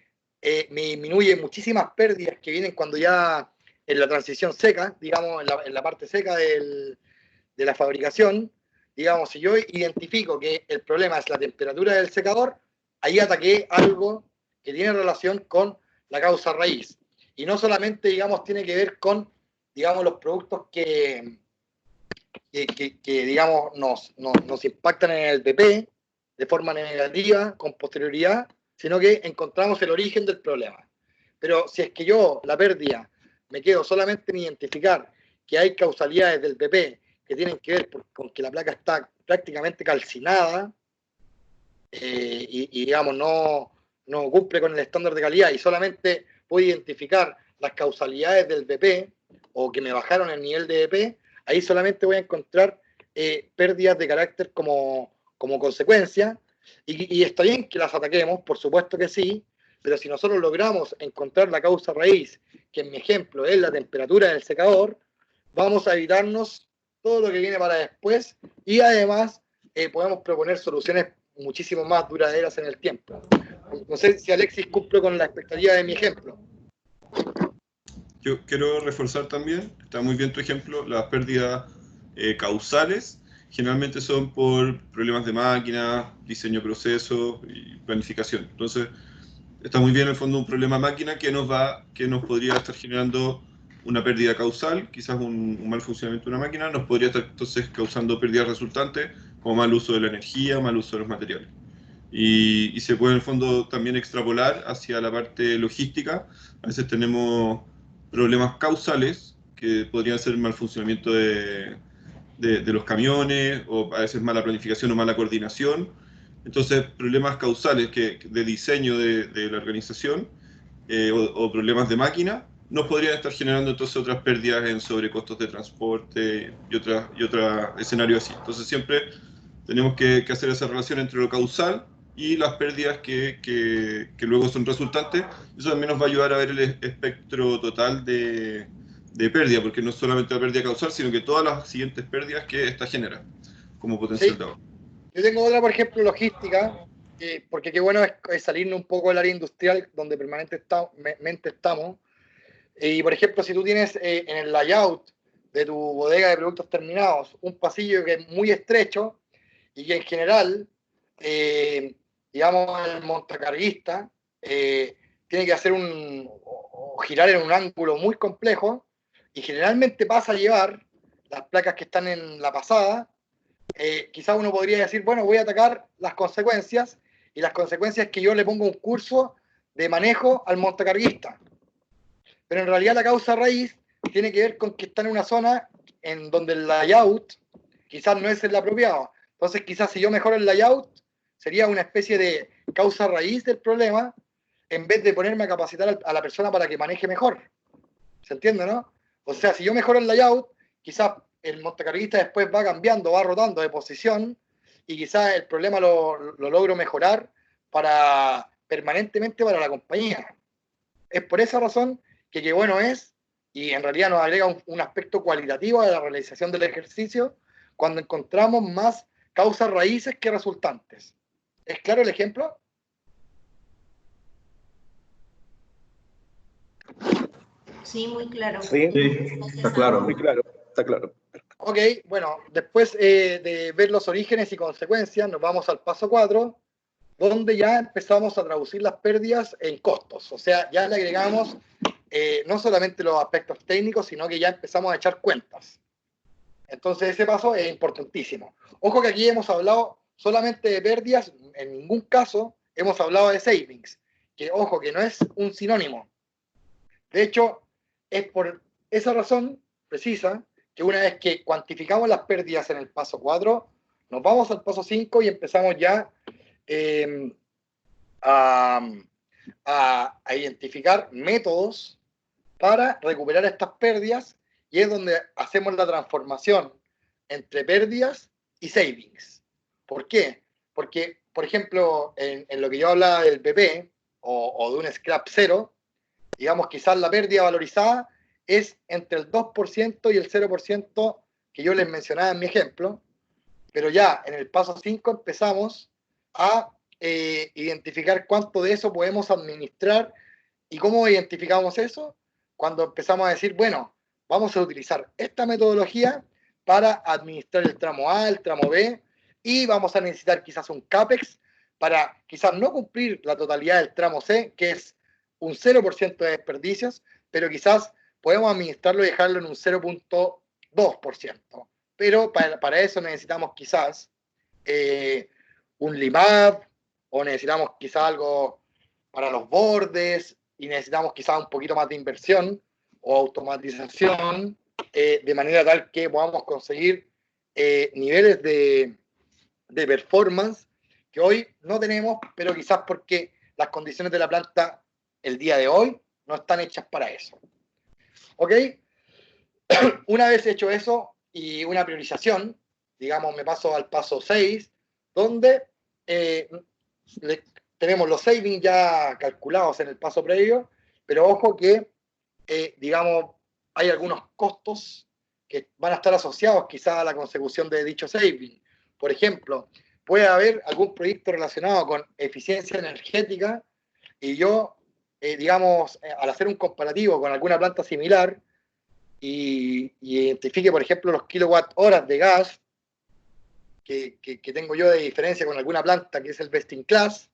Speaker 7: me disminuye muchísimas pérdidas que vienen cuando ya en la transición seca, digamos, en la parte seca de la fabricación, digamos, si yo identifico que el problema es la temperatura del secador, ahí ataqué algo que tiene relación con la causa raíz. Y no solamente, digamos, tiene que ver con, digamos, los productos que digamos, nos impactan en el DP de forma negativa, con posterioridad, sino que encontramos el origen del problema. Pero si es que yo, la pérdida, me quedo solamente en identificar que hay causalidades del DP que tienen que ver con que la placa está prácticamente calcinada y digamos, no cumple con el estándar de calidad y solamente puedo identificar las causalidades del DP o que me bajaron el nivel de DP, ahí solamente voy a encontrar pérdidas de carácter como consecuencia, y está bien que las ataquemos, por supuesto que sí, pero si nosotros logramos encontrar la causa raíz, que en mi ejemplo es la temperatura del secador, vamos a evitarnos todo lo que viene para después, y además podemos proponer soluciones muchísimo más duraderas en el tiempo. No sé si Alexis cumple con la expectativa de mi ejemplo.
Speaker 1: Yo quiero reforzar también, está muy bien tu ejemplo, las pérdidas causales generalmente son por problemas de máquina, diseño de procesos y planificación. Entonces, está muy bien en el fondo un problema máquina que nos podría estar generando una pérdida causal, quizás un mal funcionamiento de una máquina, nos podría estar entonces causando pérdidas resultantes, como mal uso de la energía, mal uso de los materiales. Y se puede en el fondo también extrapolar hacia la parte logística. A veces tenemos problemas causales, que podrían ser mal funcionamiento de los camiones, o a veces mala planificación o mala coordinación. Entonces, problemas causales de diseño de la organización o problemas de máquina nos podrían estar generando entonces otras pérdidas en sobrecostos de transporte y otro escenario así. Entonces, siempre tenemos que hacer esa relación entre lo causal y las pérdidas que luego son resultantes. Eso también nos va a ayudar a ver el espectro total de pérdida, porque no es solamente la pérdida causal, sino que todas las siguientes pérdidas que esta genera como potencial de ahorro.
Speaker 7: Yo tengo otra, por ejemplo, logística, porque qué bueno es salirnos un poco del área industrial donde permanentemente estamos. Y, por ejemplo, si tú tienes en el layout de tu bodega de productos terminados un pasillo que es muy estrecho y que en general, digamos, el montacarguista tiene que hacer o girar en un ángulo muy complejo y generalmente pasa a llevar las placas que están en la pasada. Quizás uno podría decir, bueno, voy a atacar las consecuencias, y las consecuencias es que yo le pongo un curso de manejo al montacarguista. Pero en realidad la causa raíz tiene que ver con que está en una zona en donde el layout quizás no es el apropiado. Entonces quizás si yo mejoro el layout, sería una especie de causa raíz del problema, en vez de ponerme a capacitar a la persona para que maneje mejor. ¿Se entiende, no? O sea, si yo mejoro el layout, quizás el montacarguista después va cambiando, va rotando de posición, y quizás el problema lo logro mejorar permanentemente para la compañía. Es por esa razón que qué bueno es, y en realidad nos agrega un aspecto cualitativo a la realización del ejercicio, cuando encontramos más causas raíces que resultantes. ¿Es claro el ejemplo?
Speaker 2: Sí, muy claro.
Speaker 4: Sí,
Speaker 8: Está claro.
Speaker 4: muy claro, está claro.
Speaker 7: Ok, bueno, después de ver los orígenes y consecuencias, nos vamos al paso 4, donde ya empezamos a traducir las pérdidas en costos. O sea, ya le agregamos no solamente los aspectos técnicos, sino que ya empezamos a echar cuentas. Entonces ese paso es importantísimo. Ojo que aquí hemos hablado solamente de pérdidas, en ningún caso hemos hablado de savings, que ojo, que no es un sinónimo. De hecho, es por esa razón precisa que una vez que cuantificamos las pérdidas en el paso 4, nos vamos al paso 5 y empezamos ya a identificar métodos para recuperar estas pérdidas, y es donde hacemos la transformación entre pérdidas y savings. ¿Por qué? Porque, por ejemplo, en lo que yo hablaba del PP o de un scrap cero, digamos, quizás la pérdida valorizada es entre el 2% y el 0% que yo les mencionaba en mi ejemplo, pero ya en el paso 5 empezamos a identificar cuánto de eso podemos administrar. ¿Y cómo identificamos eso? Cuando empezamos a decir, bueno, vamos a utilizar esta metodología para administrar el tramo A, el tramo B, y vamos a necesitar quizás un CAPEX para quizás no cumplir la totalidad del tramo C, que es un 0% de desperdicios, pero quizás podemos administrarlo y dejarlo en un 0.2%. Pero para eso necesitamos quizás un LIMAP, o necesitamos quizás algo para los bordes, y necesitamos quizás un poquito más de inversión o automatización, de manera tal que podamos conseguir niveles de performance que hoy no tenemos, pero quizás porque las condiciones de la planta el día de hoy no están hechas para eso. ¿Ok? Una vez hecho eso y una priorización, digamos, me paso al paso 6, donde tenemos los savings ya calculados en el paso previo, pero ojo que, digamos, hay algunos costos que van a estar asociados quizás a la consecución de dicho saving. Por ejemplo, puede haber algún proyecto relacionado con eficiencia energética, y yo, digamos, al hacer un comparativo con alguna planta similar y identifique, por ejemplo, los kilowatt horas de gas que tengo yo de diferencia con alguna planta que es el best in class,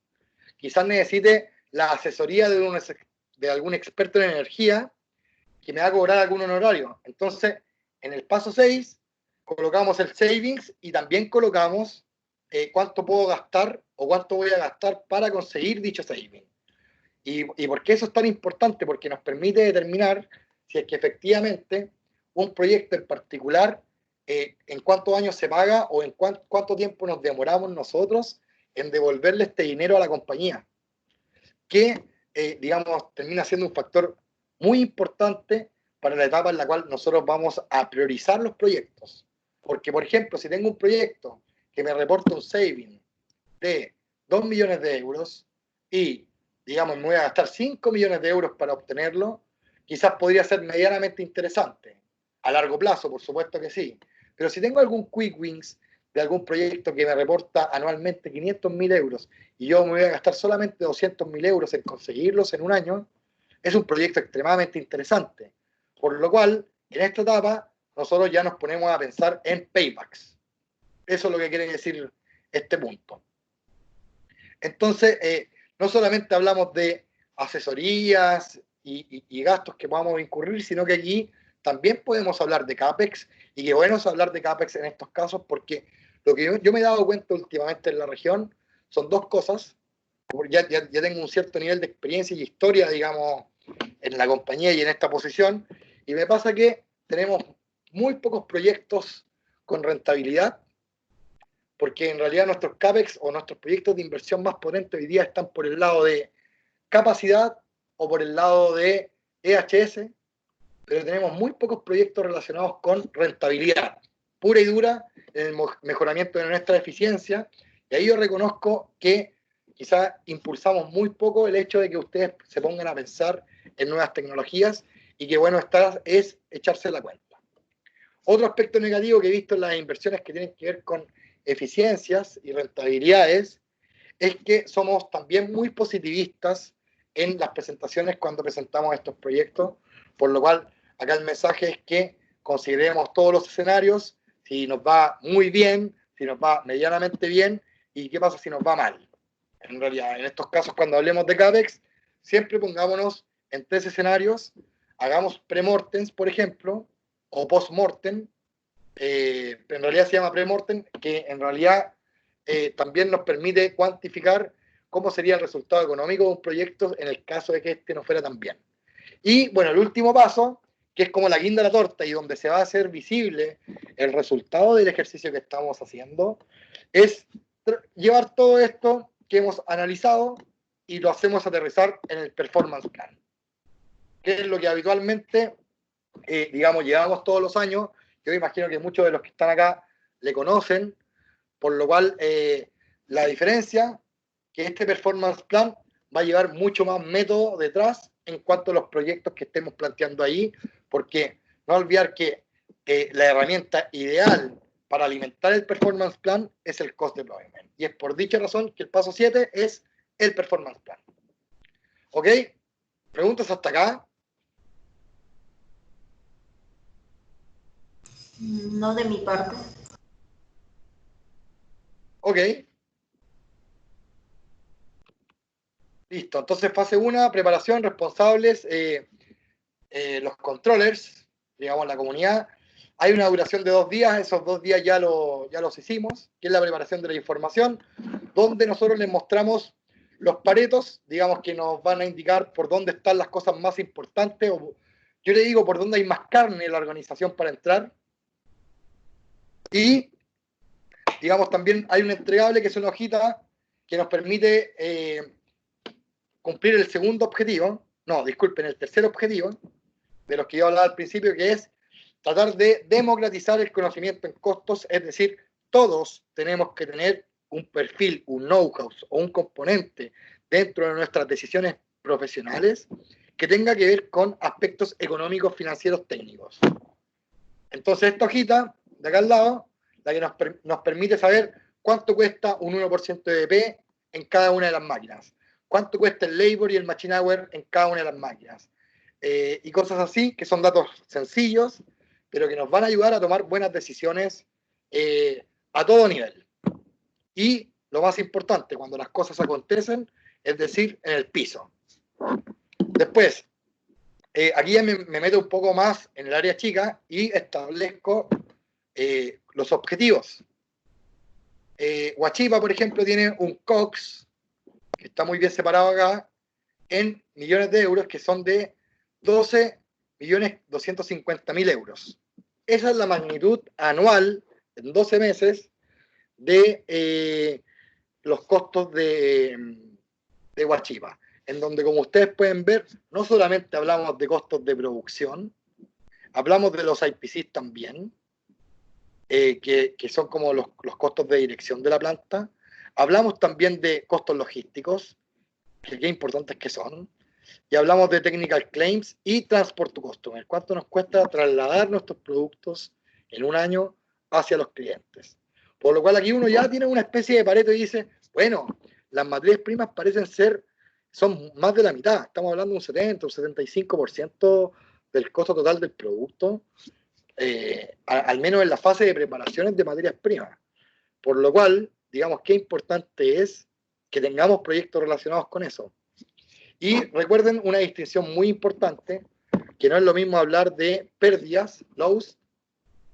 Speaker 7: quizás necesite la asesoría de algún experto en energía que me va a cobrar algún honorario. Entonces, en el paso 6, colocamos el savings y también colocamos cuánto puedo gastar o cuánto voy a gastar para conseguir dicho saving. ¿Y por qué eso es tan importante? Porque nos permite determinar si es que efectivamente un proyecto en particular, en cuántos años se paga o en cuánto tiempo nos demoramos nosotros en devolverle este dinero a la compañía, que, digamos, termina siendo un factor muy importante para la etapa en la cual nosotros vamos a priorizar los proyectos. Porque, por ejemplo, si tengo un proyecto que me reporta un saving de 2 millones de euros y, digamos, me voy a gastar 5 millones de euros para obtenerlo, quizás podría ser medianamente interesante. A largo plazo, por supuesto que sí. Pero si tengo algún quick wins de algún proyecto que me reporta anualmente 500.000 euros y yo me voy a gastar solamente 200.000 euros en conseguirlos en un año, es un proyecto extremadamente interesante. Por lo cual, en esta etapa, nosotros ya nos ponemos a pensar en paybacks. Eso es lo que quiere decir este punto. Entonces, no solamente hablamos de asesorías y gastos que podamos incurrir, sino que aquí también podemos hablar de CAPEX, y qué bueno es hablar de CAPEX en estos casos, porque lo que yo me he dado cuenta últimamente en la región son dos cosas. Ya tengo un cierto nivel de experiencia y historia, digamos, en la compañía y en esta posición, y me pasa que tenemos muy pocos proyectos con rentabilidad, porque en realidad nuestros CAPEX o nuestros proyectos de inversión más potentes hoy día están por el lado de capacidad o por el lado de EHS, pero tenemos muy pocos proyectos relacionados con rentabilidad pura y dura en el mejoramiento de nuestra eficiencia, y ahí yo reconozco que quizás impulsamos muy poco el hecho de que ustedes se pongan a pensar en nuevas tecnologías, y que bueno, esta es echarse la cuenta. Otro aspecto negativo que he visto en las inversiones que tienen que ver con eficiencias y rentabilidades es que somos también muy positivistas en las presentaciones cuando presentamos estos proyectos, por lo cual acá el mensaje es que consideremos todos los escenarios, si nos va muy bien, si nos va medianamente bien, y qué pasa si nos va mal. En realidad, en estos casos, cuando hablemos de CAPEX, siempre pongámonos en 3 escenarios, hagamos pre-mortems, por ejemplo, o post-mortem, en realidad se llama pre-mortem, que en realidad también nos permite cuantificar cómo sería el resultado económico de un proyecto en el caso de que este no fuera tan bien. Y bueno, el último paso, que es como la guinda de la torta y donde se va a hacer visible el resultado del ejercicio que estamos haciendo, es llevar todo esto que hemos analizado y lo hacemos aterrizar en el performance plan, que es lo que habitualmente, digamos, llevamos todos los años. Yo imagino que muchos de los que están acá le conocen, por lo cual la diferencia que este performance plan va a llevar mucho más método detrás en cuanto a los proyectos que estemos planteando ahí, porque no olvidar que la herramienta ideal para alimentar el performance plan es el cost deployment, y es por dicha razón que el paso 7 es el performance plan. ¿Ok? ¿Preguntas hasta acá?
Speaker 2: No de mi parte.
Speaker 7: Ok. Listo. Entonces, fase 1, preparación, responsables, los controllers, digamos, la comunidad. Hay una duración de 2 días. Esos 2 días ya los hicimos, que es la preparación de la información, donde nosotros les mostramos los paretos, digamos, que nos van a indicar por dónde están las cosas más importantes, o yo le digo por dónde hay más carne en la organización para entrar. Y, digamos, también hay un entregable que es una hojita que nos permite cumplir el segundo objetivo, no, disculpen, el tercer objetivo, de los que yo hablaba al principio, que es tratar de democratizar el conocimiento en costos, es decir, todos tenemos que tener un perfil, un know-how o un componente dentro de nuestras decisiones profesionales que tenga que ver con aspectos económicos, financieros, técnicos. Entonces, esta hojita de acá al lado, la que nos permite saber cuánto cuesta un 1% de BP en cada una de las máquinas, cuánto cuesta el labor y el machine hour en cada una de las máquinas, y cosas así, que son datos sencillos, pero que nos van a ayudar a tomar buenas decisiones a todo nivel. Y lo más importante, cuando las cosas acontecen, es decir, en el piso. Después, aquí ya me meto un poco más en el área chica y establezco los objetivos. Huachipa, por ejemplo, tiene un COGS, que está muy bien separado acá, en millones de euros, que son de 12.250.000 euros. Esa es la magnitud anual, en 12 meses, de los costos de Huachipa, en donde, como ustedes pueden ver, no solamente hablamos de costos de producción, hablamos de los IPCs también, que son como los costos de dirección de la planta. Hablamos también de costos logísticos, que qué importantes que son. Y hablamos de technical claims y transport to customer. ¿Cuánto nos cuesta trasladar nuestros productos en un año hacia los clientes? Por lo cual aquí uno ya tiene una especie de Pareto y dice, bueno, las materias primas son más de la mitad. Estamos hablando de un 70, un 75% del costo total del producto. Al menos en la fase de preparaciones de materias primas. Por lo cual, digamos, qué importante es que tengamos proyectos relacionados con eso. Y recuerden una distinción muy importante, que no es lo mismo hablar de pérdidas, loss,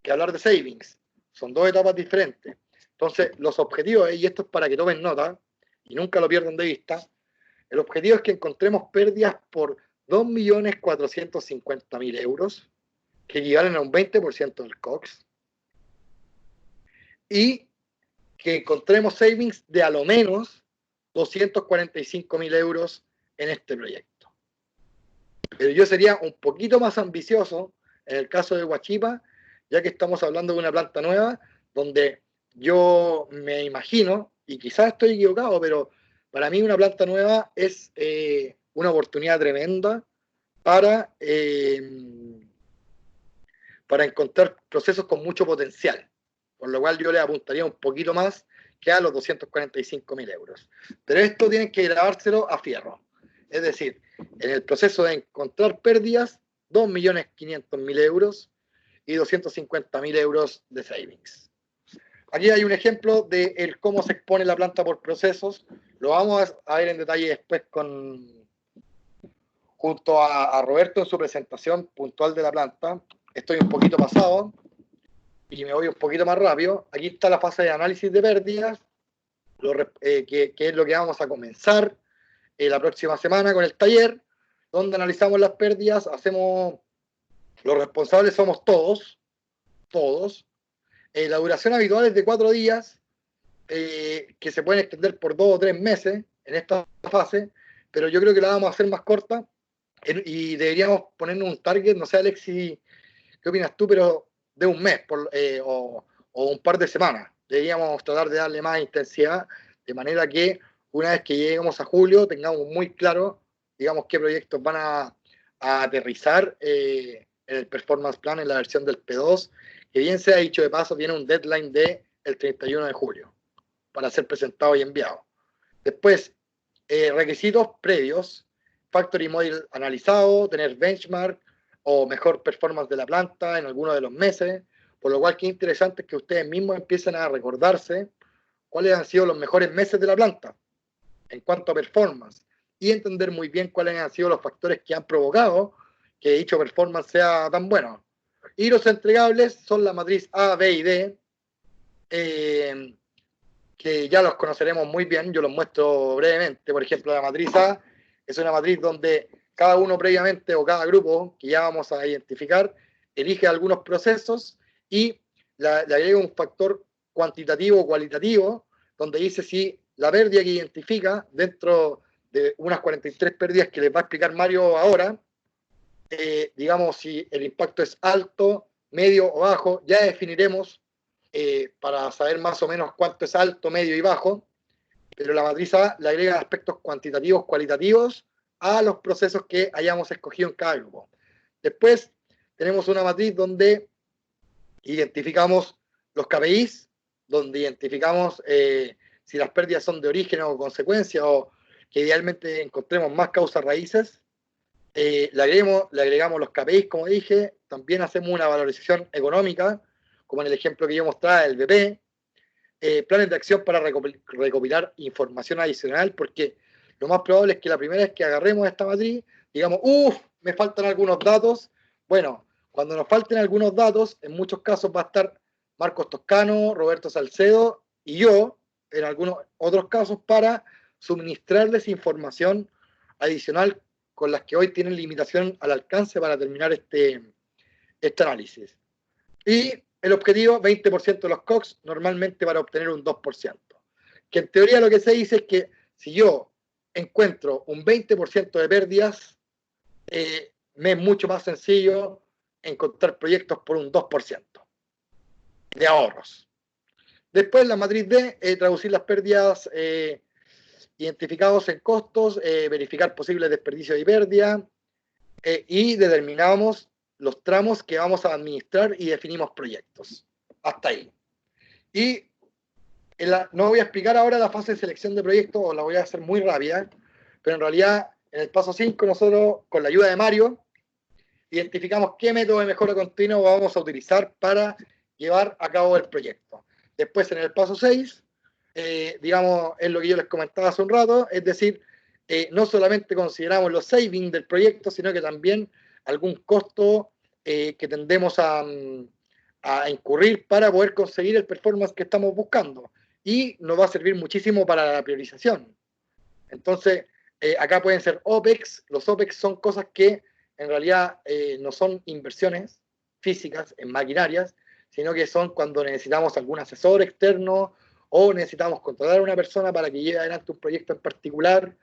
Speaker 7: que hablar de savings. Son dos etapas diferentes. Entonces, los objetivos, y esto es para que tomen nota, y nunca lo pierdan de vista, el objetivo es que encontremos pérdidas por 2.450.000 euros, que equivalen a un 20% del COGS, y que encontremos savings de a lo menos 245.000 euros en este proyecto. Pero yo sería un poquito más ambicioso en el caso de Huachipa, ya que estamos hablando de una planta nueva, donde yo me imagino, y quizás estoy equivocado, pero para mí una planta nueva es una oportunidad tremenda para encontrar procesos con mucho potencial, por lo cual yo le apuntaría un poquito más que a los 245.000 euros. Pero esto tienen que grabárselo a fierro. Es decir, en el proceso de encontrar pérdidas, 2.500.000 euros y 250.000 euros de savings. Aquí hay un ejemplo de cómo se expone la planta por procesos. Lo vamos a ver en detalle después junto a Roberto en su presentación puntual de la planta. Estoy un poquito pasado y me voy un poquito más rápido. Aquí está la fase de análisis de pérdidas, que es lo que vamos a comenzar la próxima semana con el taller, donde analizamos las pérdidas, los responsables somos todos. La duración habitual es de 4 días, que se pueden extender por 2 o 3 meses en esta fase, pero yo creo que la vamos a hacer más corta y deberíamos ponernos un target, no sé, Alexis, ¿qué opinas tú? Pero de un mes o un par de semanas. Deberíamos tratar de darle más intensidad, de manera que una vez que lleguemos a julio tengamos muy claro, digamos, qué proyectos van a aterrizar en el Performance Plan, en la versión del P2, que bien sea dicho de paso, tiene un deadline del 31 de julio para ser presentado y enviado. Después, requisitos previos, Factory Model analizado, tener benchmark o mejor performance de la planta en alguno de los meses, por lo cual qué interesante es que ustedes mismos empiecen a recordarse cuáles han sido los mejores meses de la planta en cuanto a performance y entender muy bien cuáles han sido los factores que han provocado que dicho performance sea tan bueno. Y los entregables son la matriz A, B y D, que ya los conoceremos muy bien, yo los muestro brevemente. Por ejemplo, la matriz A es una matriz donde cada uno previamente o cada grupo que ya vamos a identificar elige algunos procesos y le agrega un factor cuantitativo o cualitativo donde dice si la pérdida que identifica dentro de unas 43 pérdidas que les va a explicar Mario ahora, digamos si el impacto es alto, medio o bajo, ya definiremos para saber más o menos cuánto es alto, medio y bajo, pero la matriz A le agrega aspectos cuantitativos, cualitativos a los procesos que hayamos escogido en cada grupo. Después tenemos una matriz donde identificamos los KPIs, donde identificamos si las pérdidas son de origen o consecuencia, o que idealmente encontremos más causas raíces. Le agregamos los KPIs, como dije, también hacemos una valorización económica, como en el ejemplo que yo mostraba del BP, planes de acción para recopilar información adicional, porque lo más probable es que la primera vez que agarremos esta matriz, digamos, me faltan algunos datos. Bueno, cuando nos falten algunos datos, en muchos casos va a estar Marcos Toscano, Roberto Salcedo y yo, en algunos otros casos, para suministrarles información adicional con las que hoy tienen limitación al alcance para terminar este análisis. Y el objetivo, 20% de los COGS, normalmente para obtener un 2%. Que en teoría lo que se dice es que si yo encuentro un 20% de pérdidas, me es mucho más sencillo encontrar proyectos por un 2% de ahorros. Después, la matriz D, traducir las pérdidas identificados en costos, verificar posibles desperdicios y pérdidas, y determinamos los tramos que vamos a administrar y definimos proyectos. Hasta ahí. Y no voy a explicar ahora la fase de selección de proyectos, o la voy a hacer muy rápida, pero en realidad en el paso 5 nosotros, con la ayuda de Mario, identificamos qué método de mejora continua vamos a utilizar para llevar a cabo el proyecto. Después, en el paso 6, digamos, es lo que yo les comentaba hace un rato, es decir, no solamente consideramos los savings del proyecto, sino que también algún costo que tendemos a incurrir para poder conseguir el performance que estamos buscando. Y nos va a servir muchísimo para la priorización. Entonces, acá pueden ser OPEX. Los OPEX son cosas que en realidad no son inversiones físicas en maquinarias, sino que son cuando necesitamos algún asesor externo o necesitamos contratar a una persona para que lleve adelante un proyecto en particular.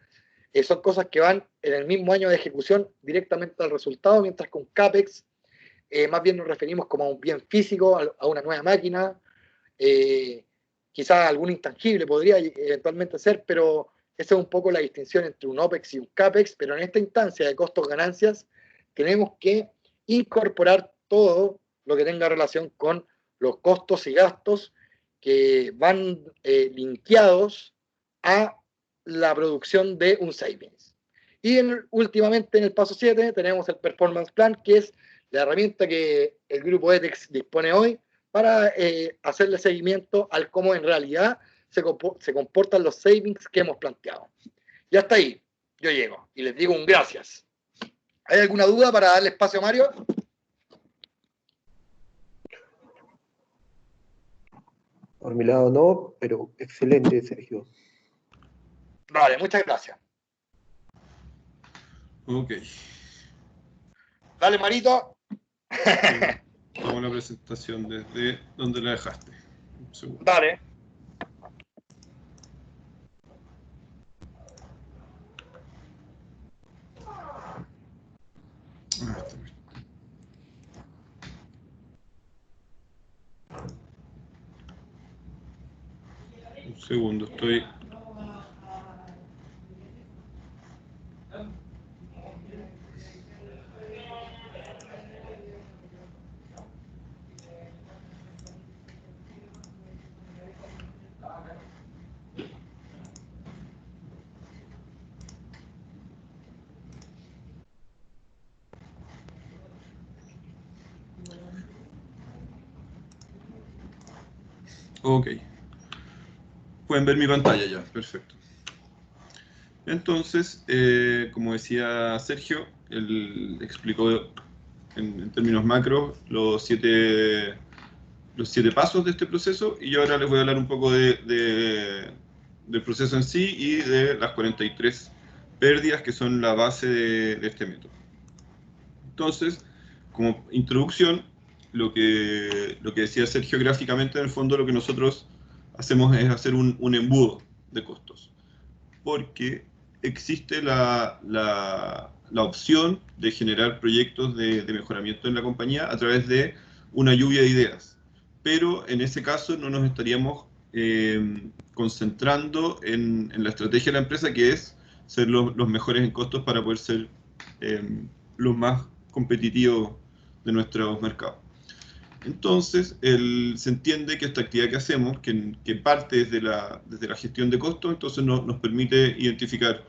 Speaker 7: Son cosas que van en el mismo año de ejecución directamente al resultado, mientras que un CAPEX más bien nos referimos como a un bien físico, a una nueva máquina, quizás algún intangible podría eventualmente ser, pero esa es un poco la distinción entre un OPEX y un CAPEX, pero en esta instancia de costos-ganancias tenemos que incorporar todo lo que tenga relación con los costos y gastos que van linkeados a la producción de un savings. Y últimamente en el paso 7 tenemos el Performance Plan, que es la herramienta que el grupo ETEX dispone hoy para hacerle seguimiento al cómo en realidad se comportan los savings que hemos planteado. Y hasta ahí yo llego y les digo un gracias. ¿Hay alguna duda para darle espacio a Mario?
Speaker 4: Por mi lado no, pero excelente, Sergio.
Speaker 7: Vale, muchas gracias.
Speaker 1: Ok.
Speaker 7: Dale, Marito.
Speaker 1: Vamos a la presentación desde donde la dejaste. Un segundo.
Speaker 7: Dale.
Speaker 1: Un segundo, estoy... Ok. Pueden ver mi pantalla ya, perfecto. Entonces, como decía Sergio, él explicó en términos macro los siete pasos de este proceso, y yo ahora les voy a hablar un poco del proceso en sí y de las 43 pérdidas que son la base de este método. Entonces, como introducción, lo que decía Sergio gráficamente, en el fondo lo que nosotros hacemos es hacer un embudo de costos, porque existe la opción de generar proyectos de mejoramiento en la compañía a través de una lluvia de ideas, pero en ese caso no nos estaríamos concentrando en la estrategia de la empresa, que es ser los mejores en costos para poder ser los más competitivos de nuestros mercados. Entonces, se entiende que esta actividad que hacemos, que parte desde la gestión de costos, entonces nos permite identificar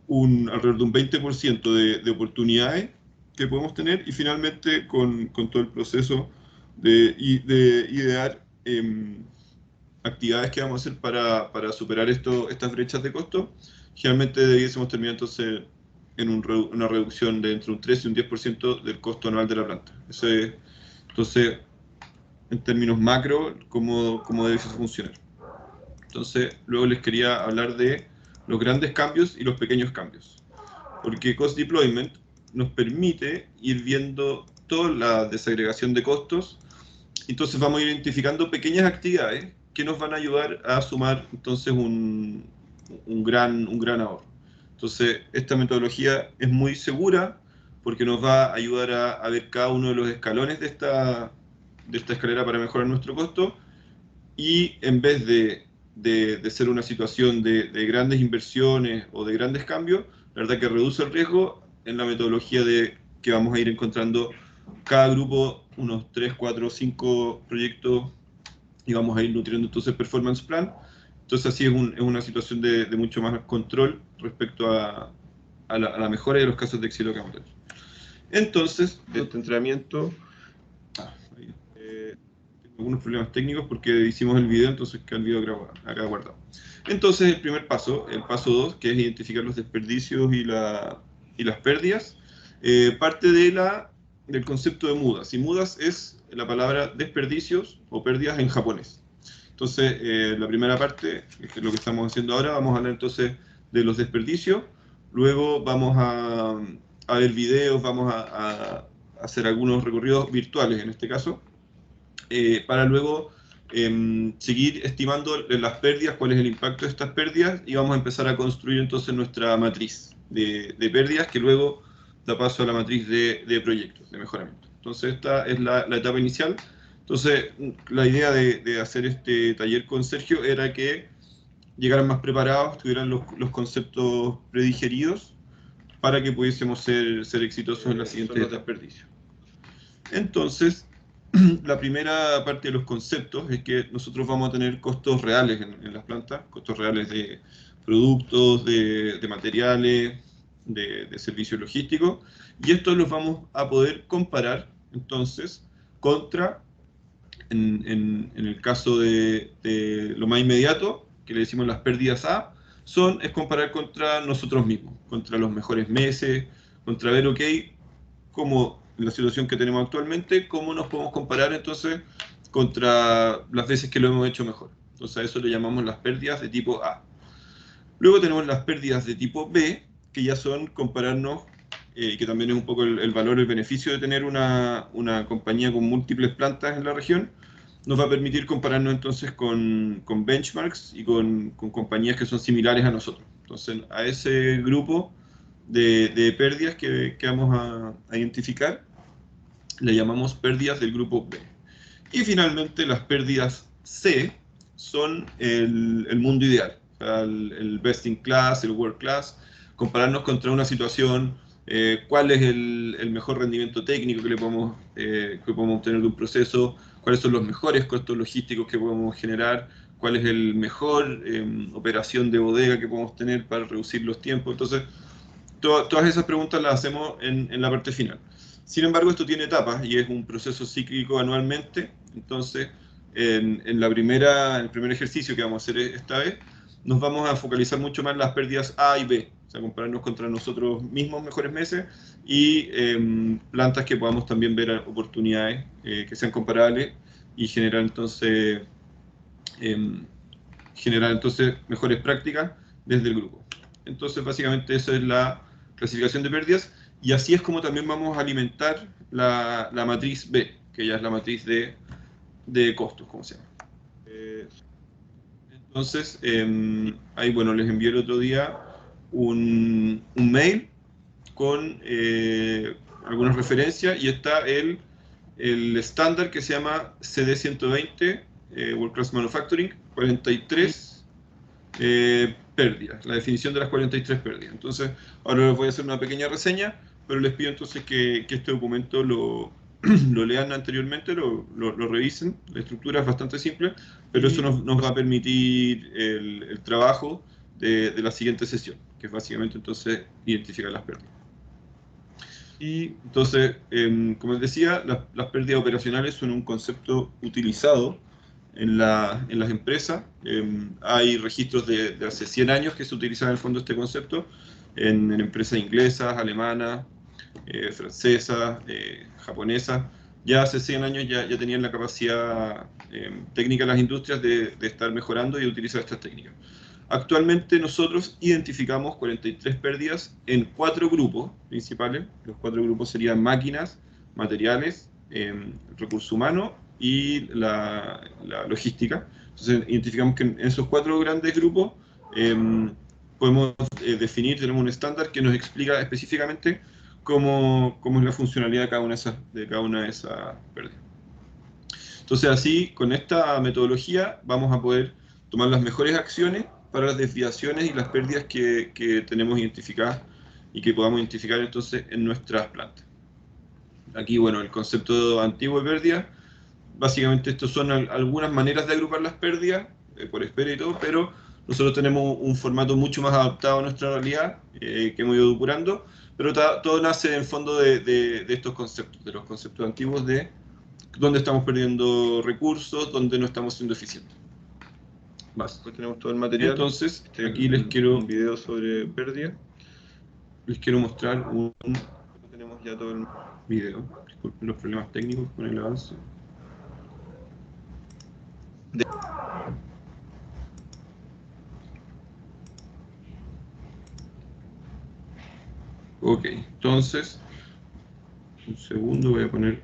Speaker 1: alrededor de un 20% de oportunidades que podemos tener, y finalmente con todo el proceso de idear actividades que vamos a hacer para superar estas brechas de costo, generalmente debiésemos terminar entonces en una reducción de entre un 3 y un 10% del costo anual de la planta. Eso es, entonces, en términos macro, cómo debe funcionar. Entonces, luego les quería hablar de los grandes cambios y los pequeños cambios. Porque Cost Deployment nos permite ir viendo toda la desagregación de costos. Entonces vamos a ir identificando pequeñas actividades que nos van a ayudar a sumar entonces un gran ahorro. Entonces, esta metodología es muy segura porque nos va a ayudar a ver cada uno de los escalones de esta escalera para mejorar nuestro costo, y en vez de ser una situación de grandes inversiones o de grandes cambios, la verdad que reduce el riesgo en la metodología de que vamos a ir encontrando cada grupo unos 3, 4, 5 proyectos y vamos a ir nutriendo entonces performance plan. Entonces así es una situación de mucho más control respecto a la mejora de los casos de éxito que vamos a tener. Entonces, de este entrenamiento, tengo algunos problemas técnicos porque hicimos el video, entonces queda el video acá guardado. Entonces el primer paso, el paso 2, que es identificar los desperdicios y las pérdidas, parte del concepto de mudas. Y mudas es la palabra desperdicios o pérdidas en japonés. Entonces, la primera parte, que es lo que estamos haciendo ahora, vamos a hablar entonces de los desperdicios, luego vamos a ver videos, vamos a hacer algunos recorridos virtuales en este caso, para luego seguir estimando las pérdidas, cuál es el impacto de estas pérdidas, y vamos a empezar a construir entonces nuestra matriz de pérdidas, que luego da paso a la matriz de proyectos, de mejoramiento. Entonces esta es la etapa inicial. Entonces la idea de hacer este taller con Sergio era que llegaran más preparados, tuvieran los conceptos predigeridos, para que pudiésemos ser exitosos en las siguientes etapas de desperdicio. Entonces, la primera parte de los conceptos es que nosotros vamos a tener costos reales en las plantas, costos reales de productos, de materiales, de servicios logísticos, y estos los vamos a poder comparar entonces contra, en el caso de lo más inmediato, que le decimos las pérdidas A, es comparar contra nosotros mismos, contra los mejores meses, contra ver, ok, cómo en la situación que tenemos actualmente, cómo nos podemos comparar entonces contra las veces que lo hemos hecho mejor. Entonces a eso le llamamos las pérdidas de tipo A. Luego tenemos las pérdidas de tipo B, que ya son compararnos, que también es un poco el valor, el beneficio de tener una compañía con múltiples plantas en la región. Nos va a permitir compararnos entonces con benchmarks y con compañías que son similares a nosotros. Entonces a ese grupo de pérdidas que vamos a identificar le llamamos pérdidas del grupo B. Y finalmente las pérdidas C son el mundo ideal, o sea, el best in class, el world class, compararnos contra una situación, cuál es el mejor rendimiento técnico que podemos obtener de un proceso, cuáles son los mejores costos logísticos que podemos generar, cuál es el mejor operación de bodega que podemos tener para reducir los tiempos. Entonces, todas esas preguntas las hacemos en la parte final. Sin embargo, esto tiene etapas y es un proceso cíclico anualmente. Entonces, en el primer ejercicio que vamos a hacer esta vez, nos vamos a focalizar mucho más en las pérdidas A y B, o sea, compararnos contra nosotros mismos mejores meses y plantas que podamos también ver oportunidades que sean comparables y generar entonces mejores prácticas desde el grupo. Entonces, básicamente, esa es la clasificación de pérdidas, y así es como también vamos a alimentar la matriz B, que ya es la matriz de costos, como se llama. Entonces, ahí, bueno, les envié el otro día un mail con algunas referencias, y está el estándar que se llama CD120, World Class Manufacturing, 43 pérdidas, la definición de las 43 pérdidas. Entonces, ahora les voy a hacer una pequeña reseña, pero les pido entonces que este documento lo lean anteriormente, lo revisen. La estructura es bastante simple, pero eso nos va a permitir el trabajo de la siguiente sesión, que es básicamente entonces identificar las pérdidas. Y entonces, como les decía, las pérdidas operacionales son un concepto utilizado en las empresas. Hay registros de hace 100 años que se utiliza en el fondo este concepto, en empresas inglesas, alemanas, francesas, japonesas. Ya hace 100 años ya tenían la capacidad técnica las industrias de estar mejorando y utilizar estas técnicas. Actualmente nosotros identificamos 43 pérdidas en 4 grupos principales. Los 4 grupos serían máquinas, materiales, recursos humanos y la logística. Entonces identificamos que en esos 4 grandes grupos podemos definir, tenemos un estándar que nos explica específicamente cómo es la funcionalidad de cada una de esas pérdidas. Entonces así, con esta metodología vamos a poder tomar las mejores acciones para las desviaciones y las pérdidas que tenemos identificadas y que podamos identificar entonces en nuestras plantas. Aquí, bueno, el concepto antiguo de pérdida, básicamente estos son algunas maneras de agrupar las pérdidas, por espera y todo, pero nosotros tenemos un formato mucho más adaptado a nuestra realidad, que hemos ido depurando, pero todo nace en fondo de estos conceptos, de los conceptos antiguos de dónde estamos perdiendo recursos, dónde no estamos siendo eficientes. Más. Pues tenemos todo el material. Entonces, aquí les quiero un video sobre pérdida. Les quiero mostrar tenemos ya todo el video. Disculpen los problemas técnicos con el avance. Ok, entonces, un segundo, voy a poner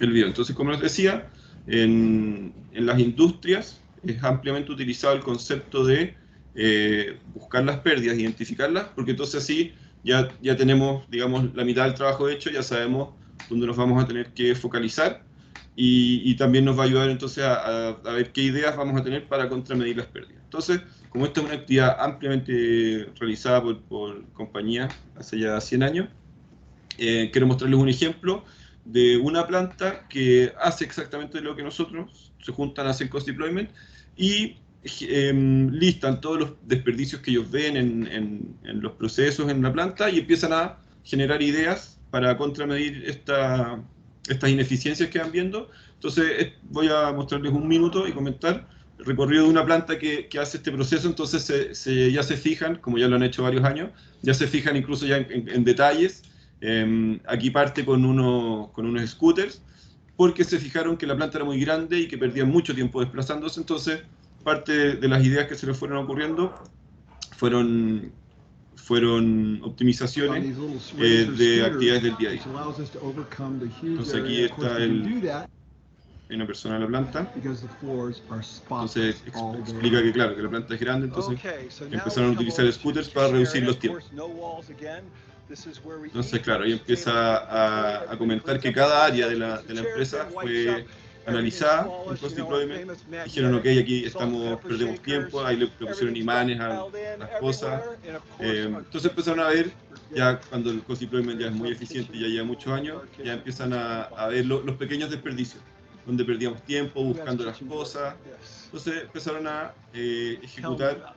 Speaker 1: el video. Entonces, como les decía, en las industrias es ampliamente utilizado el concepto de buscar las pérdidas, identificarlas, porque entonces así ya tenemos, digamos, la mitad del trabajo hecho, ya sabemos dónde nos vamos a tener que focalizar y también nos va a ayudar entonces a ver qué ideas vamos a tener para contramedir las pérdidas. Entonces, como esta es una actividad ampliamente realizada por compañías hace ya 100 años, quiero mostrarles un ejemplo de una planta que hace exactamente lo que nosotros, se juntan a hacer cost deployment y listan todos los desperdicios que ellos ven en los procesos en la planta y empiezan a generar ideas para contramedir estas ineficiencias que van viendo. Entonces voy a mostrarles un minuto y comentar el recorrido de una planta que hace este proceso. Entonces ya se fijan, como ya lo han hecho varios años, ya se fijan incluso ya en detalles. Aquí parte con unos scooters, porque se fijaron que la planta era muy grande y que perdían mucho tiempo desplazándose. Entonces, parte de las ideas que se les fueron ocurriendo fueron optimizaciones de actividades del día a día. Entonces aquí está hay una persona en la planta. Entonces explica que claro, que la planta es grande, entonces empezaron a utilizar scooters para reducir los tiempos. Entonces, claro, ahí empieza a comentar que cada área de la empresa fue analizada en cost deployment. Dijeron, ok, aquí perdemos tiempo, ahí le pusieron imanes a las cosas. Entonces empezaron a ver, ya cuando el cost deployment ya es muy eficiente y ya lleva muchos años, ya empiezan a ver los pequeños desperdicios, donde perdíamos tiempo buscando las cosas. Entonces empezaron a ejecutar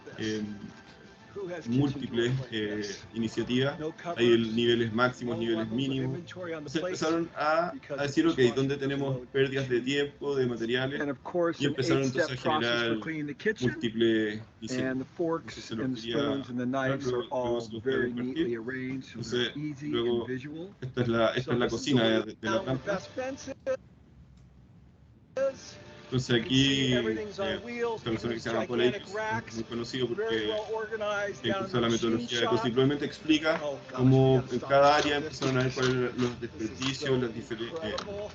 Speaker 1: múltiples iniciativas, hay niveles máximos, niveles mínimos. Entonces empezaron a decir, ok, ¿dónde tenemos pérdidas de tiempo, de materiales? Y empezaron entonces a generar múltiples iniciativas. Entonces se los quería luego se los voy a compartir. Entonces, luego, esta es la cocina de la planta. Entonces aquí esta persona que se llama Paul Aikes, muy conocido porque impulsó la metodología de cost deployment, explica cómo en cada área empezaron a ver cuáles eran los desperdicios,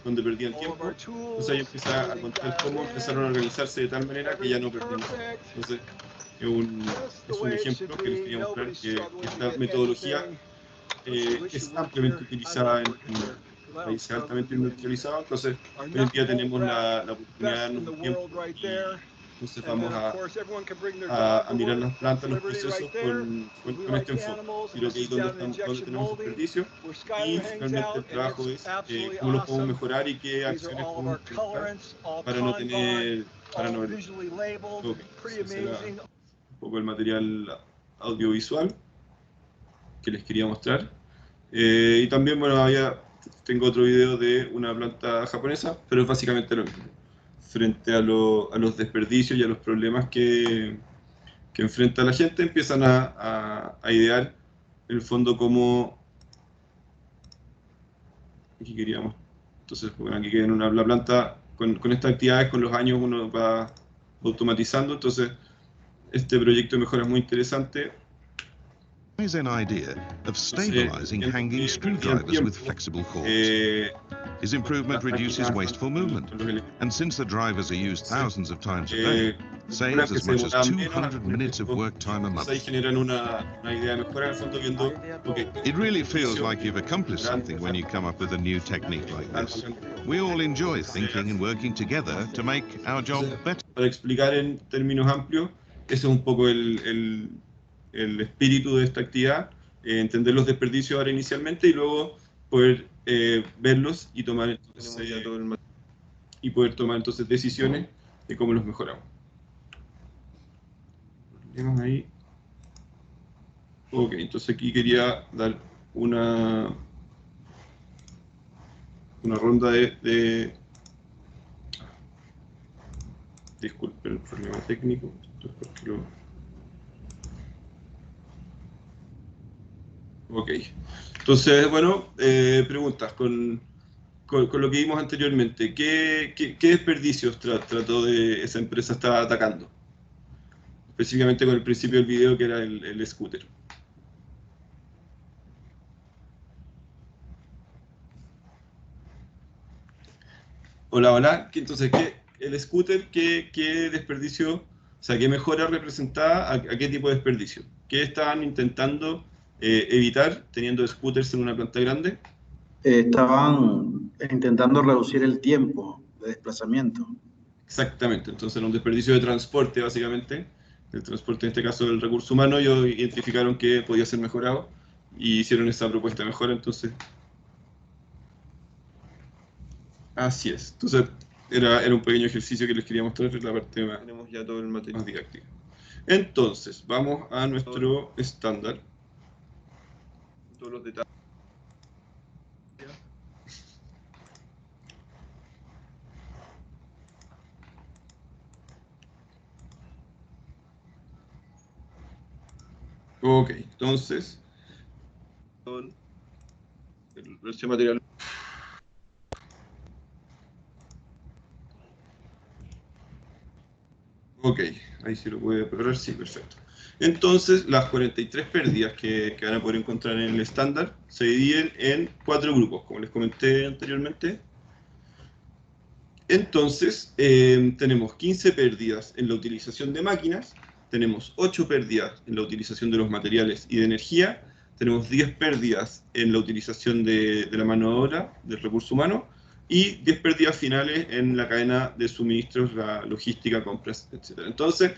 Speaker 1: donde perdían tiempo. Entonces ahí empieza a contar cómo empezaron a organizarse de tal manera que ya no perdían tiempo. Entonces es un ejemplo que les quería mostrar, que esta metodología es ampliamente utilizada en países altamente industrializados. Entonces hoy en día tenemos la oportunidad de darnos un tiempo y entonces vamos a mirar las plantas, los procesos con este enfoque, y lo que dónde tenemos desperdicio, y finalmente el trabajo es cómo los podemos mejorar y qué acciones podemos implementar para no ver. Ese era un poco el material audiovisual que les quería mostrar. Y también, bueno, tengo otro video de una planta japonesa, pero es básicamente lo mismo. frente a los desperdicios y a los problemas que enfrenta la gente, empiezan a idear en el fondo cómo... Aquí queríamos... Entonces, bueno, aquí queda la planta, con estas actividades, con los años uno va automatizando, entonces este proyecto de mejora es muy interesante.
Speaker 9: Is an idea of stabilizing hanging screwdrivers with flexible cords. His improvement reduces wasteful movement, and since the drivers are used thousands of times a day, saves as much as 200 minutes of work time a month. It really feels like you've accomplished something when you come up with a new technique like this. We all enjoy thinking and working together to make our job better.
Speaker 1: Para explicar en términos amplios, ese es un poco el espíritu de esta actividad, entender los desperdicios ahora inicialmente y luego poder verlos y tomar entonces decisiones de cómo los mejoramos. Tenemos ahí. Ok, entonces aquí quería dar una ronda de disculpen el problema técnico. Esto es porque Ok, entonces, bueno, preguntas con lo que vimos anteriormente. ¿Qué desperdicios trató de esa empresa estaba atacando? Específicamente con el principio del video, que era el scooter. Hola, hola. Entonces, el scooter, ¿qué desperdicio, o sea, qué mejora representaba a qué tipo de desperdicio? ¿Qué estaban intentando evitar teniendo scooters en una planta grande?
Speaker 8: Estaban intentando reducir el tiempo de desplazamiento.
Speaker 1: Exactamente, entonces era un desperdicio de transporte básicamente, el transporte en este caso del recurso humano. Ellos identificaron que podía ser mejorado y hicieron esa propuesta de mejora, entonces así es. Entonces era un pequeño ejercicio que les quería mostrar en la parte más, tenemos ya todo el material didáctico. Entonces, vamos a nuestro estándar. Todos los detalles. Ok, entonces, el resto de material. Ok, ahí sí lo puede preparar, sí, perfecto. Entonces, las 43 pérdidas que van a poder encontrar en el estándar se dividen en 4 grupos, como les comenté anteriormente. Entonces, tenemos 15 pérdidas en la utilización de máquinas, tenemos 8 pérdidas en la utilización de los materiales y de energía, tenemos 10 pérdidas en la utilización de la mano de obra, del recurso humano, y 10 pérdidas finales en la cadena de suministros, la logística, compras, etc. Entonces,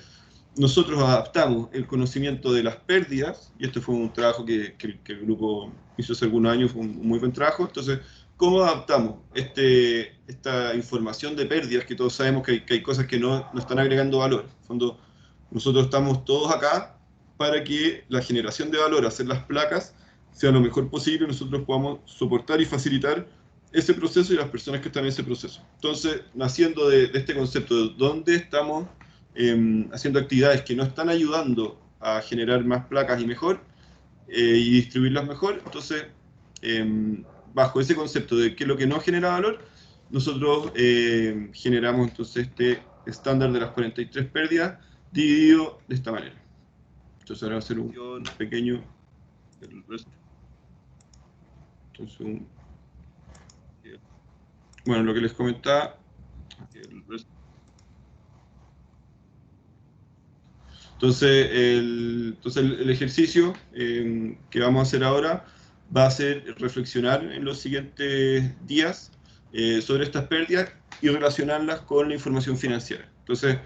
Speaker 1: nosotros adaptamos el conocimiento de las pérdidas, y esto fue un trabajo que el grupo hizo hace algunos años, fue un muy buen trabajo. Entonces, ¿cómo adaptamos esta información de pérdidas, que todos sabemos que hay cosas que no están agregando valor? En el fondo, nosotros estamos todos acá para que la generación de valor, hacer las placas, sea lo mejor posible, nosotros podamos soportar y facilitar ese proceso y las personas que están en ese proceso. Entonces, naciendo de este concepto de dónde estamos haciendo actividades que no están ayudando a generar más placas y mejor, y distribuirlas mejor, entonces, bajo ese concepto de qué es lo que no genera valor, nosotros generamos entonces este estándar de las 43 pérdidas dividido de esta manera. Entonces ahora va a ser un pequeño... Entonces, bueno, lo que les comentaba... Entonces el ejercicio que vamos a hacer ahora va a ser reflexionar en los siguientes días sobre estas pérdidas y relacionarlas con la información financiera. Entonces,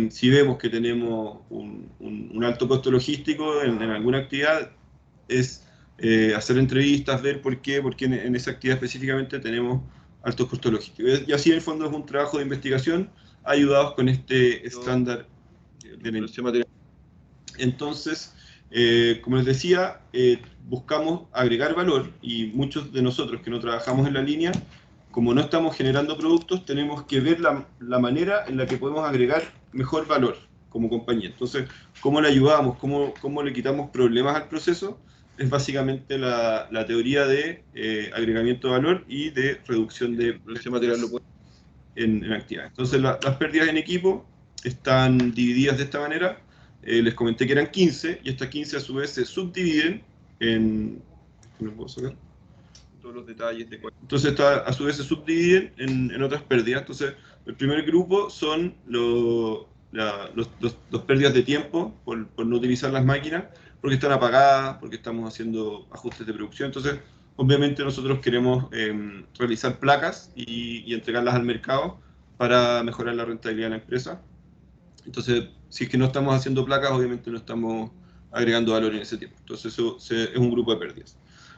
Speaker 1: si vemos que tenemos un alto costo logístico en alguna actividad, es hacer entrevistas, ver por qué en esa actividad específicamente tenemos altos costos logísticos. Y así en el fondo es un trabajo de investigación ayudados con este estándar de la industria material. Entonces, como les decía, buscamos agregar valor, y muchos de nosotros que no trabajamos en la línea como no estamos generando productos, tenemos que ver la manera en la que podemos agregar mejor valor como compañía. Entonces, ¿cómo le ayudamos? ¿Cómo le quitamos problemas al proceso? Es básicamente la teoría de agregamiento de valor y de reducción de material en actividades. Entonces, las pérdidas en equipo están divididas de esta manera. Les comenté que eran 15, y estas 15 a su vez se subdividen en... ¿No puedo sacar? Todos los detalles de cuál. Entonces, a su vez se subdividen en otras pérdidas. Entonces, el primer grupo son los pérdidas de tiempo por no utilizar las máquinas, porque están apagadas, porque estamos haciendo ajustes de producción. Entonces, obviamente nosotros queremos realizar placas y entregarlas al mercado para mejorar la rentabilidad de la empresa. Entonces, si es que no estamos haciendo placas, obviamente no estamos agregando valor en ese tiempo. Entonces, eso es un grupo de pérdidas.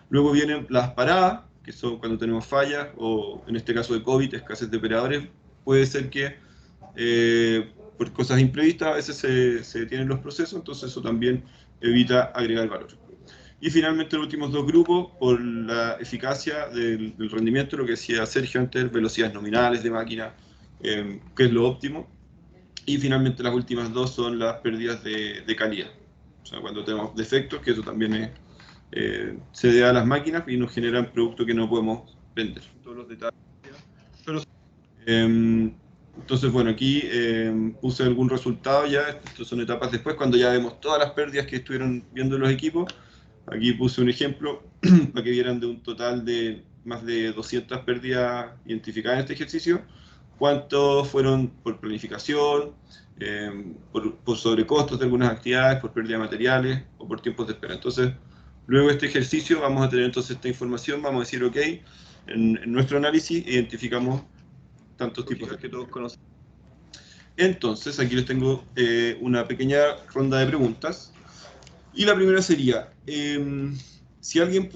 Speaker 1: Luego vienen las paradas, que son cuando tenemos fallas, o en este caso de COVID, escasez de operadores. Puede ser que por cosas imprevistas a veces se detienen los procesos, entonces eso también evita agregar valor. Y finalmente los últimos dos grupos, por la eficacia del rendimiento, lo que decía Sergio antes, velocidades nominales de máquina, que es lo óptimo. Y finalmente las últimas dos son las pérdidas de calidad. O sea, cuando tenemos defectos, que eso también se debe a las máquinas y nos generan productos que no podemos vender. Todos los detalles. Pero, entonces, bueno, aquí puse algún resultado ya. Estas son etapas después, cuando ya vemos todas las pérdidas que estuvieron viendo los equipos. Aquí puse un ejemplo para que vieran de un total de más de 200 pérdidas identificadas en este ejercicio. ¿Cuántos fueron por planificación, por sobrecostos de algunas actividades, por pérdida de materiales o por tiempos de espera? Entonces, luego de este ejercicio vamos a tener entonces esta información, vamos a decir, ok, en nuestro análisis identificamos tantos tipos que todos conocemos. Entonces, aquí les tengo una pequeña ronda de preguntas. Y la primera sería, si alguien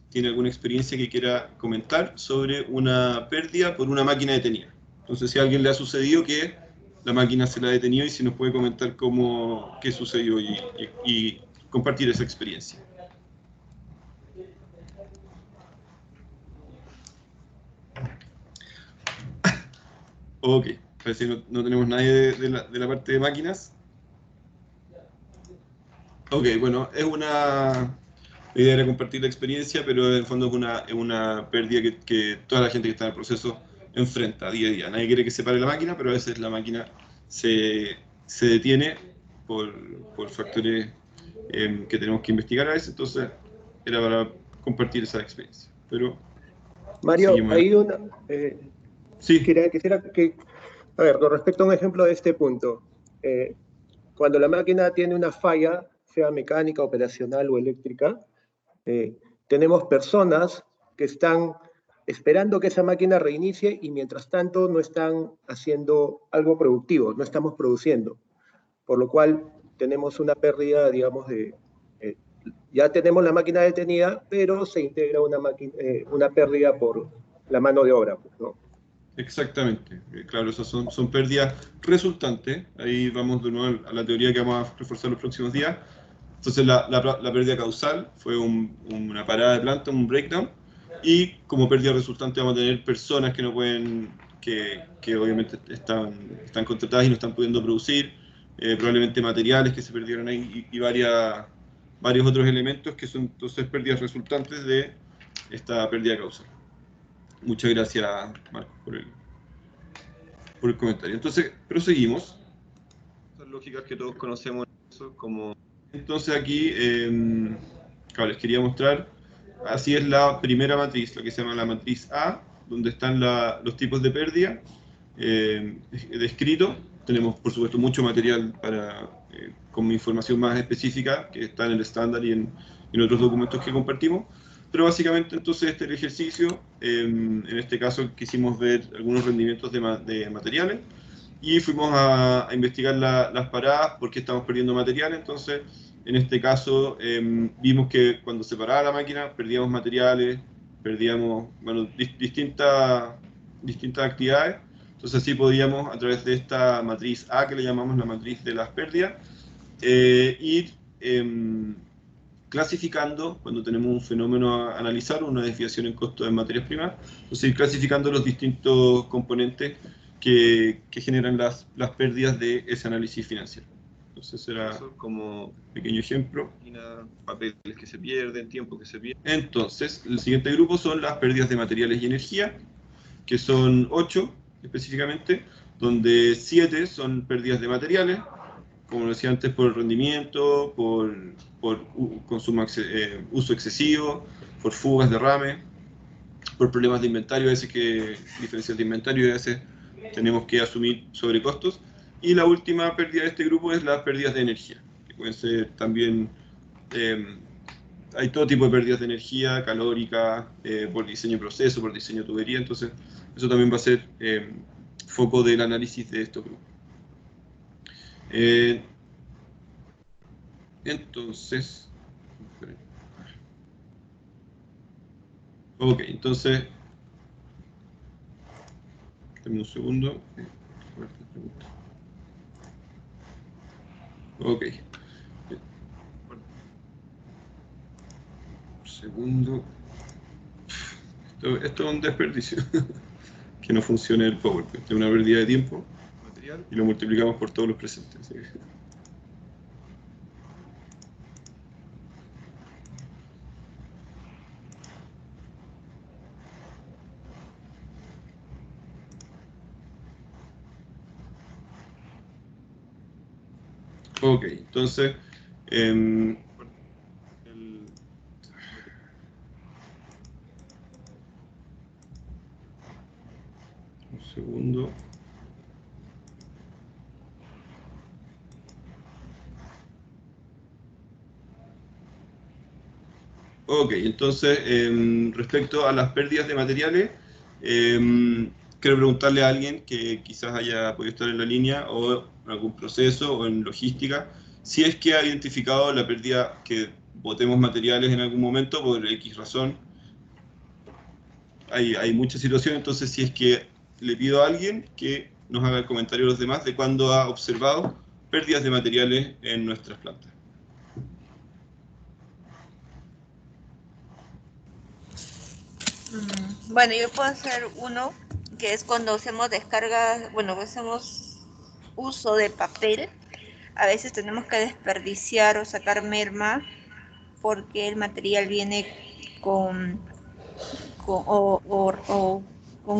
Speaker 1: tiene alguna experiencia que quiera comentar sobre una pérdida por una máquina detenida. Entonces, si a alguien le ha sucedido que la máquina se la ha detenido, y si nos puede comentar qué sucedió y compartir esa experiencia. Ok, parece que no tenemos nadie de la parte de máquinas. Ok, bueno, la idea era compartir la experiencia, pero en el fondo es una pérdida que toda la gente que está en el proceso enfrenta día a día. Nadie quiere que se pare la máquina, pero a veces la máquina se detiene por factores que tenemos que investigar a veces, entonces era para compartir esa experiencia. Pero,
Speaker 4: Mario, hay una...
Speaker 1: sí.
Speaker 4: Quisiera que... A ver, con respecto a un ejemplo de este punto, cuando la máquina tiene una falla, sea mecánica, operacional o eléctrica, tenemos personas que están esperando que esa máquina reinicie y mientras tanto no están haciendo algo productivo, no estamos produciendo. Por lo cual tenemos una pérdida, digamos, ya tenemos la máquina detenida, pero se integra una pérdida por la mano de obra, ¿no?
Speaker 1: Exactamente, claro, esas son pérdidas resultantes. Ahí vamos de nuevo a la teoría que vamos a reforzar los próximos días. Entonces la pérdida causal fue una parada de planta, un breakdown, y como pérdida resultante vamos a tener personas que no pueden, que obviamente están contratadas y no están pudiendo producir, probablemente materiales que se perdieron ahí y varios otros elementos que son entonces pérdidas resultantes de esta pérdida causal. Muchas gracias, Marcos, por el comentario. Entonces, proseguimos. Son lógicas que todos conocemos como... Entonces aquí, les quería mostrar, así es la primera matriz, la que se llama la matriz A, donde están los tipos de pérdida descritos. Tenemos, por supuesto, mucho material con información más específica, que está en el estándar y en otros documentos que compartimos. Pero básicamente entonces este es el ejercicio. En este caso quisimos ver algunos rendimientos de materiales y fuimos a investigar las paradas, por qué estamos perdiendo materiales. Entonces en este caso vimos que cuando se paraba la máquina perdíamos materiales, perdíamos distintas actividades. Entonces así podíamos, a través de esta matriz A, que le llamamos la matriz de las pérdidas, ir clasificando, cuando tenemos un fenómeno a analizar, una desviación en costo de materias primas, entonces ir clasificando los distintos componentes que generan las pérdidas de ese análisis financiero. Entonces será como pequeño ejemplo, papeles que se pierden, tiempo que se pierde. Entonces, el siguiente grupo son las pérdidas de materiales y energía, que son 8 específicamente, donde 7 son pérdidas de materiales, como decía antes, por rendimiento, por consumo, uso excesivo, por fugas, derrame, por problemas de inventario, a veces que diferencias de inventario, a veces tenemos que asumir sobrecostos. Y la última pérdida de este grupo es las pérdidas de energía, que pueden ser también, hay todo tipo de pérdidas de energía, calórica, por diseño de proceso, por diseño de tubería, entonces eso también va a ser foco del análisis de estos grupos. Entonces, ok, entonces, dame un segundo. Ok. Segundo. Esto es un desperdicio. Que no funcione el PowerPoint. Es una pérdida de tiempo material y lo multiplicamos por todos los presentes. ¿Sí? Ok, entonces, un segundo. Ok, entonces, respecto a las pérdidas de materiales, quiero preguntarle a alguien que quizás haya podido estar en la línea o en algún proceso o en logística, si es que ha identificado la pérdida que botemos materiales en algún momento por X razón. Hay muchas situaciones, entonces si es que le pido a alguien que nos haga el comentario a los demás de cuándo ha observado pérdidas de materiales en nuestras plantas.
Speaker 2: Bueno, yo puedo hacer uno, que es cuando hacemos descargas, bueno, hacemos uso de papel. A veces tenemos que desperdiciar o sacar merma porque el material viene con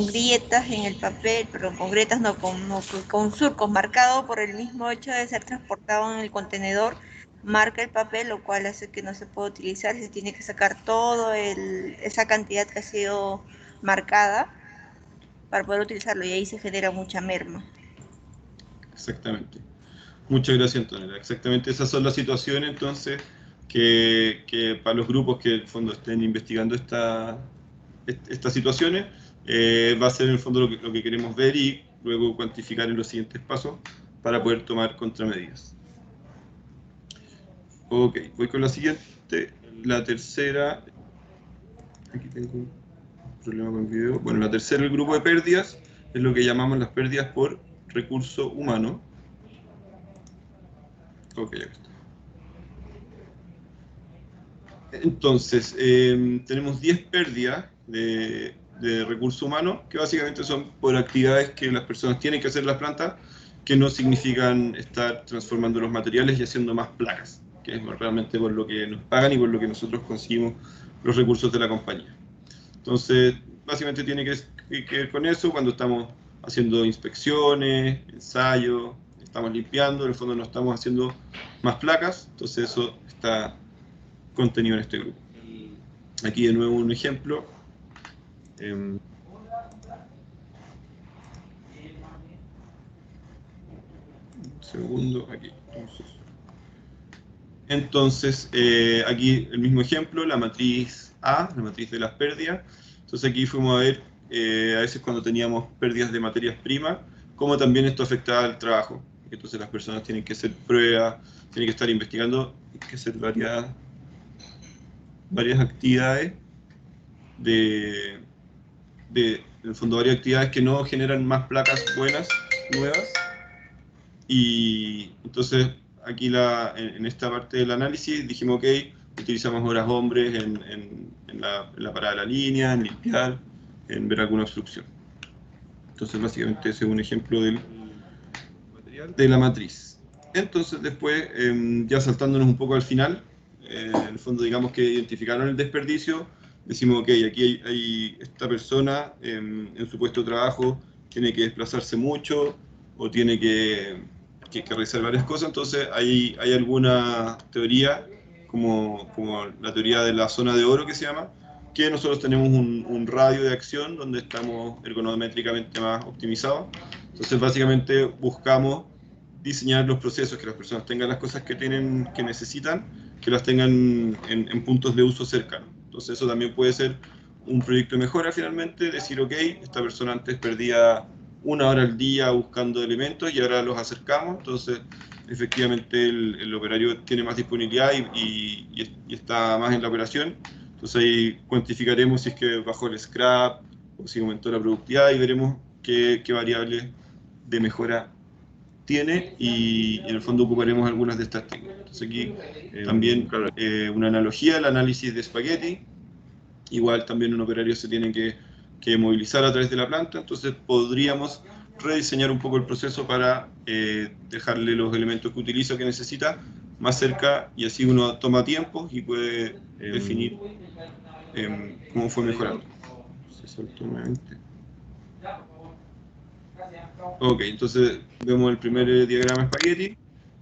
Speaker 2: grietas en el papel, pero con grietas no, con surcos marcados por el mismo hecho de ser transportado en el contenedor, marca el papel, lo cual hace que no se pueda utilizar, se tiene que sacar toda esa cantidad que ha sido marcada para poder utilizarlo, y ahí se genera mucha merma.
Speaker 1: Exactamente. Muchas gracias, Antonella. Exactamente esas son las situaciones, entonces, que para los grupos que en el fondo estén investigando estas situaciones, va a ser en el fondo lo que queremos ver y luego cuantificar en los siguientes pasos para poder tomar contramedidas. Ok, voy con la siguiente, la tercera. Aquí tengo un problema con el video. Bueno, la tercera, el grupo de pérdidas, es lo que llamamos las pérdidas por recurso humano. Ok, ya está. Entonces, tenemos 10 pérdidas de recurso humano, que básicamente son por actividades que las personas tienen que hacer en las plantas, que no significan estar transformando los materiales y haciendo más placas, que es realmente por lo que nos pagan y por lo que nosotros conseguimos los recursos de la compañía. Entonces, básicamente tiene que ver con eso cuando estamos haciendo inspecciones, ensayos, estamos limpiando, en el fondo no estamos haciendo más placas, entonces eso está contenido en este grupo. Aquí de nuevo un ejemplo. Un segundo, aquí. Entonces, aquí el mismo ejemplo, la matriz A, la matriz de las pérdidas. Entonces aquí fuimos a ver, a veces cuando teníamos pérdidas de materias primas, cómo también esto afectaba al trabajo. Entonces las personas tienen que hacer pruebas, tienen que estar investigando, hay que hacer varias actividades en el fondo varias actividades que no generan más placas buenas, nuevas, y entonces aquí en esta parte del análisis dijimos, ok, utiliza más horas hombres en la parada de la línea, en limpiar, en ver alguna obstrucción. Entonces, básicamente ese es un ejemplo de la matriz. Entonces, después, ya saltándonos un poco al final, en el fondo, digamos que identificaron el desperdicio, decimos, ok, aquí hay esta persona en su puesto de trabajo tiene que desplazarse mucho o tiene que realizar varias cosas, entonces hay alguna teoría, como la teoría de la zona de oro que se llama, que nosotros tenemos un radio de acción donde estamos ergonométricamente más optimizados. Entonces, básicamente buscamos diseñar los procesos, que las personas tengan las cosas que necesitan, que las tengan en puntos de uso cercanos. Entonces, eso también puede ser un proyecto de mejora finalmente, decir, ok, esta persona antes perdía 1 hora al día buscando elementos y ahora los acercamos, entonces efectivamente el operario tiene más disponibilidad y está más en la operación. Entonces ahí cuantificaremos si es que bajó el scrap o si aumentó la productividad y veremos qué variables de mejora tiene y en el fondo ocuparemos algunas de estas técnicas. Entonces aquí también una analogía, el análisis de espagueti. Igual también un operario se tiene que movilizar a través de la planta, entonces podríamos rediseñar un poco el proceso para dejarle los elementos que utiliza, que necesita, más cerca, y así uno toma tiempo y puede definir cómo fue mejorando. Se saltó nuevamente. Ok, entonces vemos el primer diagrama espagueti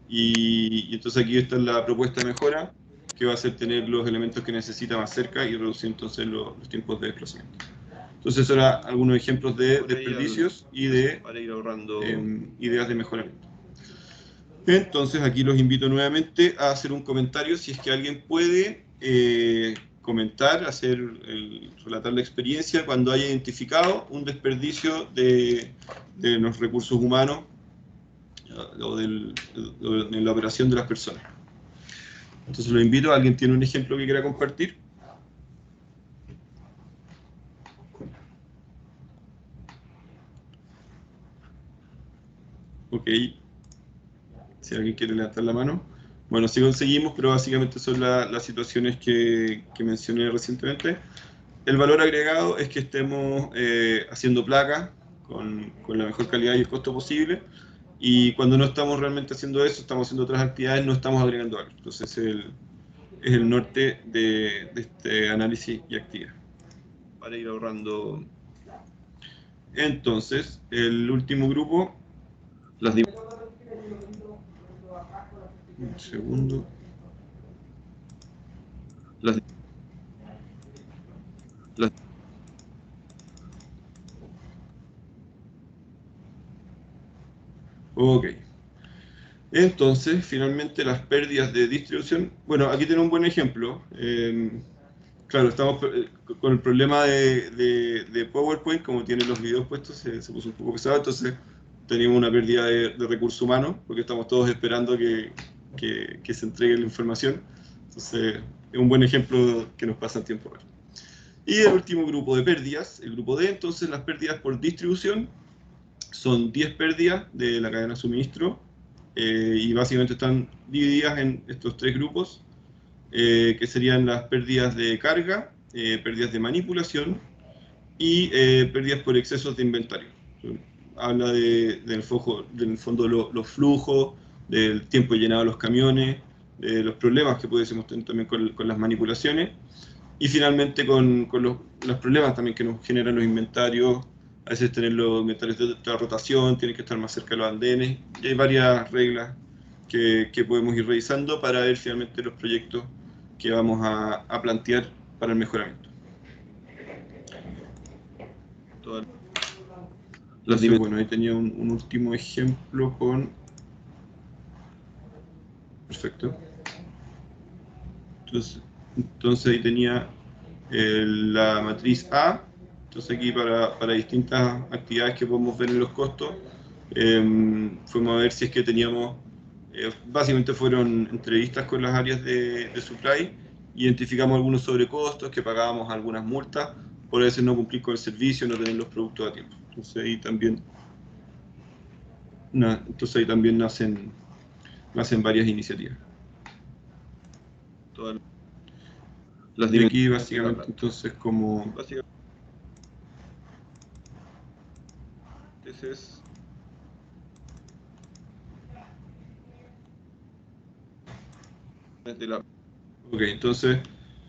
Speaker 1: y entonces aquí está la propuesta de mejora, que va a ser tener los elementos que necesita más cerca y reducir entonces los tiempos de desplazamiento. Entonces, eso era algunos ejemplos de desperdicios y de
Speaker 10: para ir ahorrando
Speaker 1: ideas de mejoramiento. Entonces, aquí los invito nuevamente a hacer un comentario, si es que alguien puede comentar, relatar la experiencia cuando haya identificado un desperdicio de los recursos humanos o de la operación de las personas. Entonces, lo invito, ¿alguien tiene un ejemplo que quiera compartir? Ok, si alguien quiere levantar la mano. Bueno, sí conseguimos, pero básicamente son las situaciones que mencioné recientemente. El valor agregado es que estemos haciendo placas con la mejor calidad y el costo posible, y cuando no estamos realmente haciendo eso, estamos haciendo otras actividades, no estamos agregando algo. Entonces es el norte de este análisis y actividad.
Speaker 10: para ir ahorrando.
Speaker 1: Entonces, el último grupo, un segundo. Ok. Entonces, finalmente, las pérdidas de distribución. Bueno, aquí tenemos un buen ejemplo. Claro, estamos con el problema de PowerPoint, como tiene los videos puestos, se puso un poco pesado, entonces tenemos una pérdida de recursos humanos, porque estamos todos esperando que se entregue la información. Entonces, es un buen ejemplo que nos pasa en tiempo real. Y el último grupo de pérdidas, el grupo D, entonces las pérdidas por distribución, son 10 pérdidas de la cadena de suministro, y básicamente están divididas en estos 3 grupos, que serían las pérdidas de carga, pérdidas de manipulación y pérdidas por excesos de inventario. Habla del fondo los flujos, del tiempo llenado de los camiones, de los problemas que pudiésemos tener también con las manipulaciones, y finalmente con los problemas también que nos generan los inventarios. A veces tener los inventarios de otra rotación, tienen que estar más cerca de los andenes, y hay varias reglas que podemos ir revisando para ver finalmente los proyectos que vamos a plantear para el mejoramiento. Bueno, ahí tenía un último ejemplo con... Perfecto. Entonces ahí tenía la matriz A. Entonces aquí para distintas actividades que podemos ver en los costos, fuimos a ver si es que teníamos, básicamente fueron entrevistas con las áreas de supply, identificamos algunos sobrecostos, que pagábamos algunas multas por a veces no cumplir con el servicio, no tener los productos a tiempo. Entonces ahí también nacen varias iniciativas. las de aquí básicamente, entonces como... Ese es... Ok, entonces,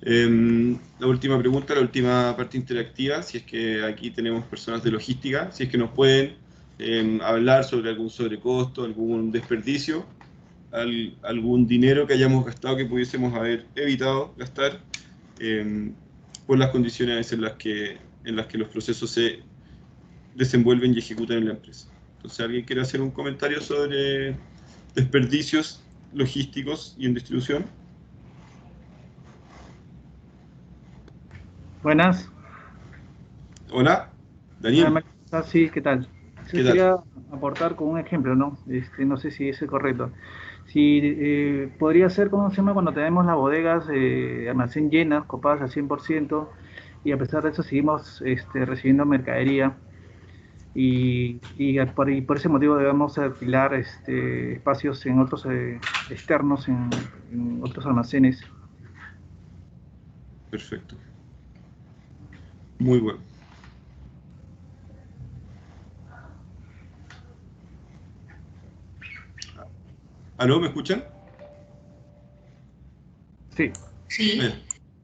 Speaker 1: la última pregunta, la última parte interactiva, si es que aquí tenemos personas de logística, si es que nos pueden hablar sobre algún sobrecosto, algún desperdicio, algún dinero que hayamos gastado que pudiésemos haber evitado gastar por las condiciones en las que los procesos se desenvuelven y ejecutan en la empresa. Entonces, ¿alguien quiere hacer un comentario sobre desperdicios logísticos y en distribución?
Speaker 3: Buenas.
Speaker 1: Hola, Daniel.
Speaker 3: Sí, ¿qué tal?
Speaker 1: ¿Qué tal?
Speaker 3: Quería aportar con un ejemplo, ¿no? No sé si es correcto. Si podría ser, ¿cómo se llama? Cuando tenemos las bodegas almacén llenas, copadas al 100%, y a pesar de eso seguimos recibiendo mercadería, y por ese motivo debemos alquilar espacios en otros externos, en otros almacenes.
Speaker 1: Perfecto. Muy bueno. ¿Aló, me escuchan?
Speaker 3: Sí.
Speaker 2: Sí.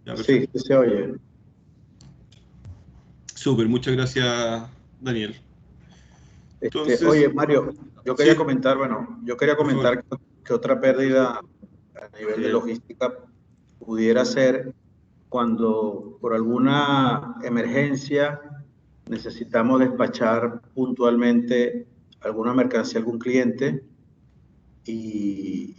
Speaker 1: Ya,
Speaker 8: sí, se oye.
Speaker 1: Súper, muchas gracias, Daniel. Entonces,
Speaker 8: oye, Mario, yo quería
Speaker 1: sí,
Speaker 8: comentar, que otra pérdida a nivel de logística pudiera ser cuando por alguna emergencia necesitamos despachar puntualmente alguna mercancía a algún cliente y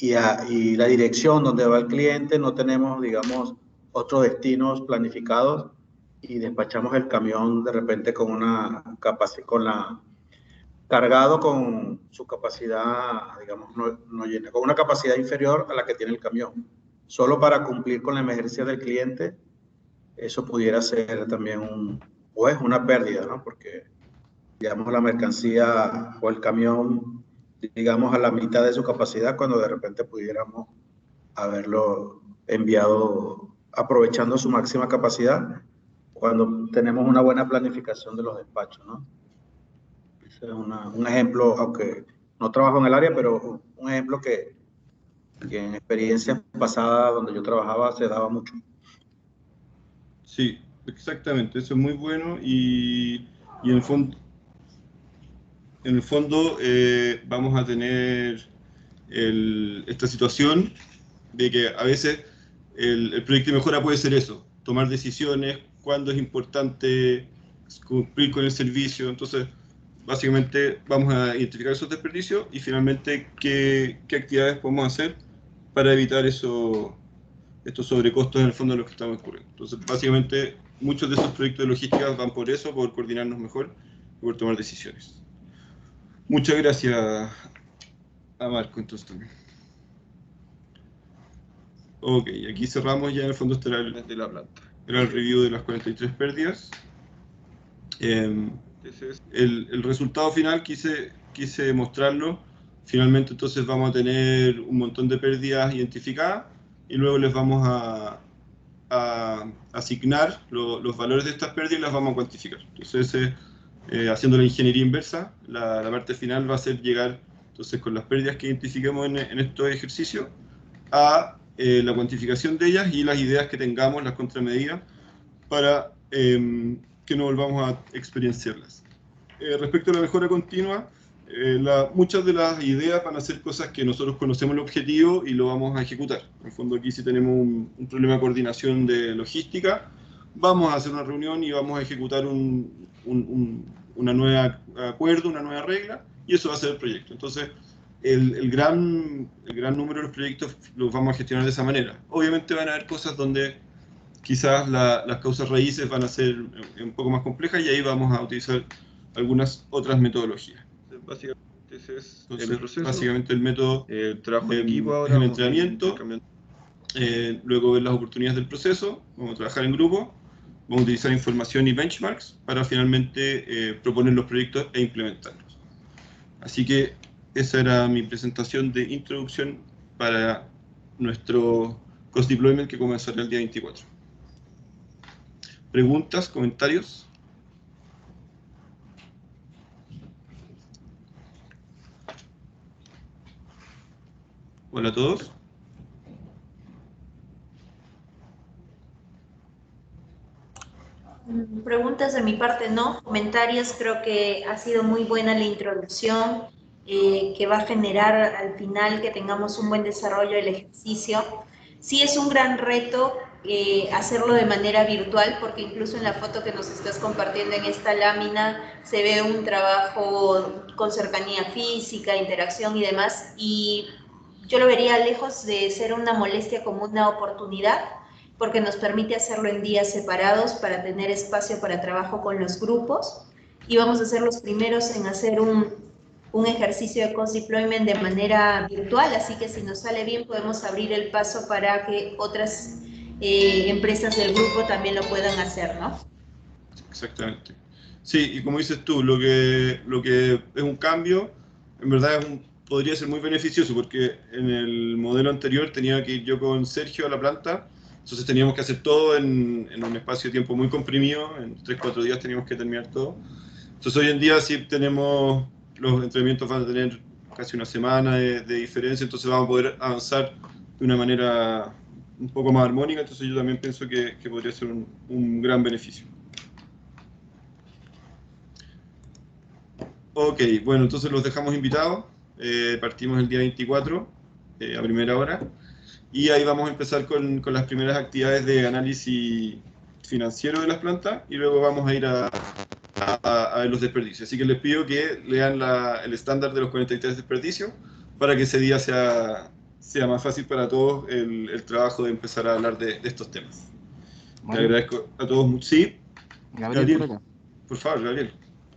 Speaker 8: la dirección donde va el cliente no tenemos, digamos, otros destinos planificados y despachamos el camión de repente con cargado con su capacidad, digamos, no llena, con una capacidad inferior a la que tiene el camión, solo para cumplir con la emergencia del cliente. Eso pudiera ser también una pérdida, ¿no? Porque, digamos, la mercancía o el camión, digamos, a la mitad de su capacidad, cuando de repente pudiéramos haberlo enviado aprovechando su máxima capacidad, cuando tenemos una buena planificación de los despachos, ¿no? Ese es un ejemplo, aunque no trabajo en el área, pero un ejemplo que en experiencias pasadas donde yo trabajaba se daba mucho.
Speaker 1: Sí, exactamente, eso es muy bueno y en el fondo vamos a tener esta situación de que a veces el proyecto de mejora puede ser eso, tomar decisiones, cuándo es importante cumplir con el servicio. Entonces, básicamente vamos a identificar esos desperdicios y finalmente qué actividades podemos hacer para evitar estos sobrecostos en el fondo de los que estamos ocurriendo. Entonces, básicamente, muchos de esos proyectos de logística van por eso, por coordinarnos mejor y por tomar decisiones. Muchas gracias a Marco, entonces también. Ok, aquí cerramos ya en el fondo este era el de la planta. Era el review de las 43 pérdidas. El resultado final quise mostrarlo. Finalmente entonces vamos a tener un montón de pérdidas identificadas y luego les vamos a asignar los valores de estas pérdidas y las vamos a cuantificar. Entonces, haciendo la ingeniería inversa, la parte final va a ser llegar entonces con las pérdidas que identifiquemos en estos ejercicios a la cuantificación de ellas y las ideas que tengamos, las contramedidas, para que no volvamos a experienciarlas. Respecto a la mejora continua, muchas de las ideas van a ser cosas que nosotros conocemos el objetivo y lo vamos a ejecutar. En el fondo aquí si tenemos un problema de coordinación de logística, vamos a hacer una reunión y vamos a ejecutar una nueva acuerdo, una nueva regla, y eso va a ser el proyecto. Entonces, el gran número de los proyectos los vamos a gestionar de esa manera. Obviamente van a haber cosas donde quizás las causas raíces van a ser un poco más complejas y ahí vamos a utilizar algunas otras metodologías. Básicamente ese es el proceso. Básicamente el método trabajo en equipo ahora, el entrenamiento, luego ver las oportunidades del proceso, vamos a trabajar en grupo, vamos a utilizar información y benchmarks para finalmente proponer los proyectos e implementarlos. Así que esa era mi presentación de introducción para nuestro Cost Deployment que comenzará el día 24. ¿Preguntas, comentarios? Hola a todos.
Speaker 2: Preguntas de mi parte no, comentarios, creo que ha sido muy buena la introducción, que va a generar al final que tengamos un buen desarrollo del ejercicio. Sí es un gran reto hacerlo de manera virtual, porque incluso en la foto que nos estás compartiendo en esta lámina se ve un trabajo con cercanía física, interacción y demás, y yo lo vería lejos de ser una molestia como una oportunidad, porque nos permite hacerlo en días separados para tener espacio para trabajo con los grupos, y vamos a ser los primeros en hacer un ejercicio de Cost Deployment de manera virtual, así que si nos sale bien podemos abrir el paso para que otras empresas del grupo también lo puedan hacer, ¿no?
Speaker 1: Exactamente. Sí, y como dices tú, lo que es un cambio, en verdad podría ser muy beneficioso, porque en el modelo anterior tenía que ir yo con Sergio a la planta, entonces teníamos que hacer todo en un espacio de tiempo muy comprimido, en 3-4 días teníamos que terminar todo. Entonces hoy en día sí tenemos, los entrenamientos van a tener casi una semana de diferencia, entonces vamos a poder avanzar de una manera un poco más armónica, entonces yo también pienso que podría ser un gran beneficio. Ok, bueno, entonces los dejamos invitados, partimos el día 24 a primera hora, y ahí vamos a empezar con las primeras actividades de análisis financiero de las plantas, y luego vamos a ir a ver los desperdicios. Así que les pido que lean el estándar de los 43 desperdicios, para que ese día sea más fácil para todos el trabajo de empezar a hablar de estos temas. Le agradezco a todos mucho. Sí, Gabriel, por favor, Gabriel.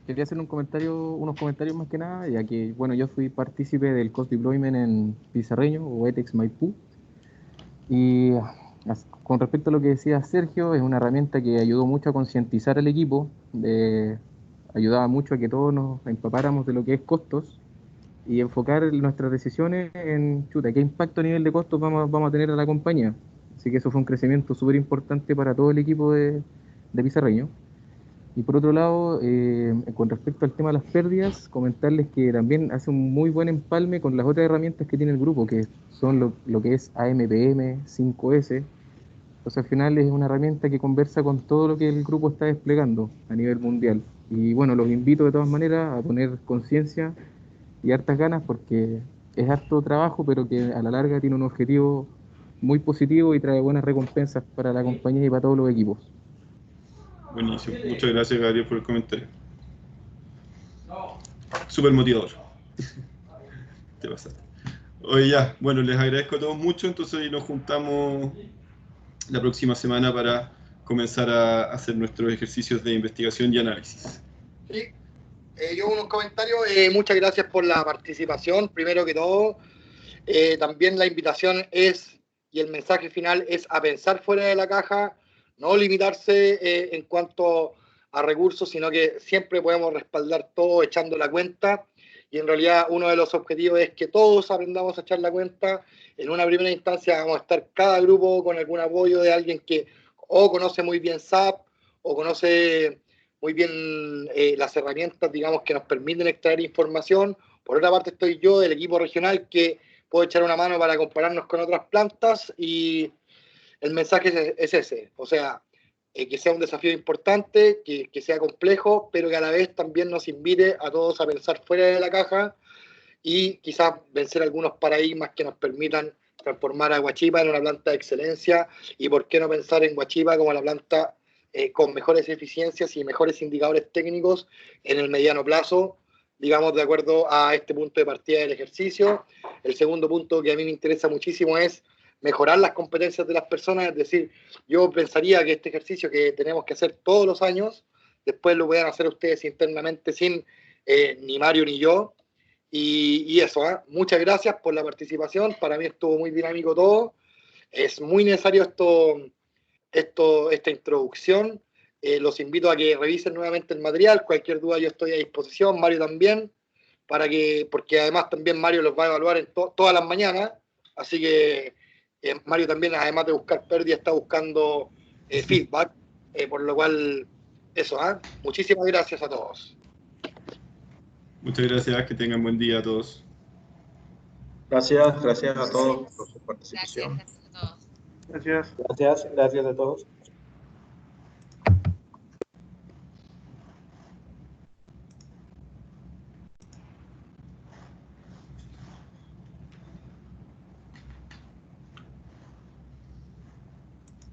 Speaker 11: Quería hacer unos comentarios más que nada, ya que, bueno, yo fui partícipe del Cost Deployment en Pizarreño o ETEX Maipú, y con respecto a lo que decía Sergio, es una herramienta que ayudó mucho a concientizar al equipo, ayudaba mucho a que todos nos empapáramos de lo que es costos y enfocar nuestras decisiones en, qué impacto a nivel de costos vamos a tener a la compañía. Así que eso fue un crecimiento súper importante para todo el equipo de Pizarreño. Y por otro lado, con respecto al tema de las pérdidas, comentarles que también hace un muy buen empalme con las otras herramientas que tiene el grupo, que son lo que es AMPM, 5S. Entonces al final es una herramienta que conversa con todo lo que el grupo está desplegando a nivel mundial. Y bueno, los invito de todas maneras a poner conciencia y hartas ganas, porque es harto trabajo, pero que a la larga tiene un objetivo muy positivo y trae buenas recompensas para la compañía y para todos los equipos.
Speaker 1: Buenísimo. Muchas gracias, Gabriel, por el comentario. Súper motivador. Te pasaste. Oye, ya, bueno, les agradezco a todos mucho, entonces nos juntamos la próxima semana para comenzar a hacer nuestros ejercicios de investigación y análisis.
Speaker 7: Sí, yo unos comentarios. Muchas gracias por la participación, primero que todo. También la invitación y el mensaje final es a pensar fuera de la caja, no limitarse en cuanto a recursos, sino que siempre podemos respaldar todo echando la cuenta, y en realidad uno de los objetivos es que todos aprendamos a echar la cuenta. En una primera instancia vamos a estar cada grupo con algún apoyo de alguien que o conoce muy bien SAP o conoce muy bien las herramientas, digamos, que nos permiten extraer información. Por otra parte estoy yo del equipo regional, que puedo echar una mano para compararnos con otras plantas, y el mensaje es ese, o sea, que sea un desafío importante, que sea complejo, pero que a la vez también nos invite a todos a pensar fuera de la caja y quizás vencer algunos paradigmas que nos permitan transformar a Huachipa en una planta de excelencia, y por qué no pensar en Huachipa como la planta con mejores eficiencias y mejores indicadores técnicos en el mediano plazo, digamos, de acuerdo a este punto de partida del ejercicio. El segundo punto que a mí me interesa muchísimo es mejorar las competencias de las personas, es decir, yo pensaría que este ejercicio que tenemos que hacer todos los años, después lo puedan hacer ustedes internamente sin ni Mario ni yo, y eso, muchas gracias por la participación, para mí estuvo muy dinámico todo, es muy necesario esta introducción. Los invito a que revisen nuevamente el material, cualquier duda yo estoy a disposición, Mario también, porque además también Mario los va a evaluar en todas las mañanas, así que Mario también, además de buscar pérdida, está buscando feedback, por lo cual, eso, muchísimas gracias a todos.
Speaker 1: Muchas gracias, que tengan buen día a todos.
Speaker 8: Gracias a todos por su participación.
Speaker 3: Gracias.
Speaker 4: Gracias a todos.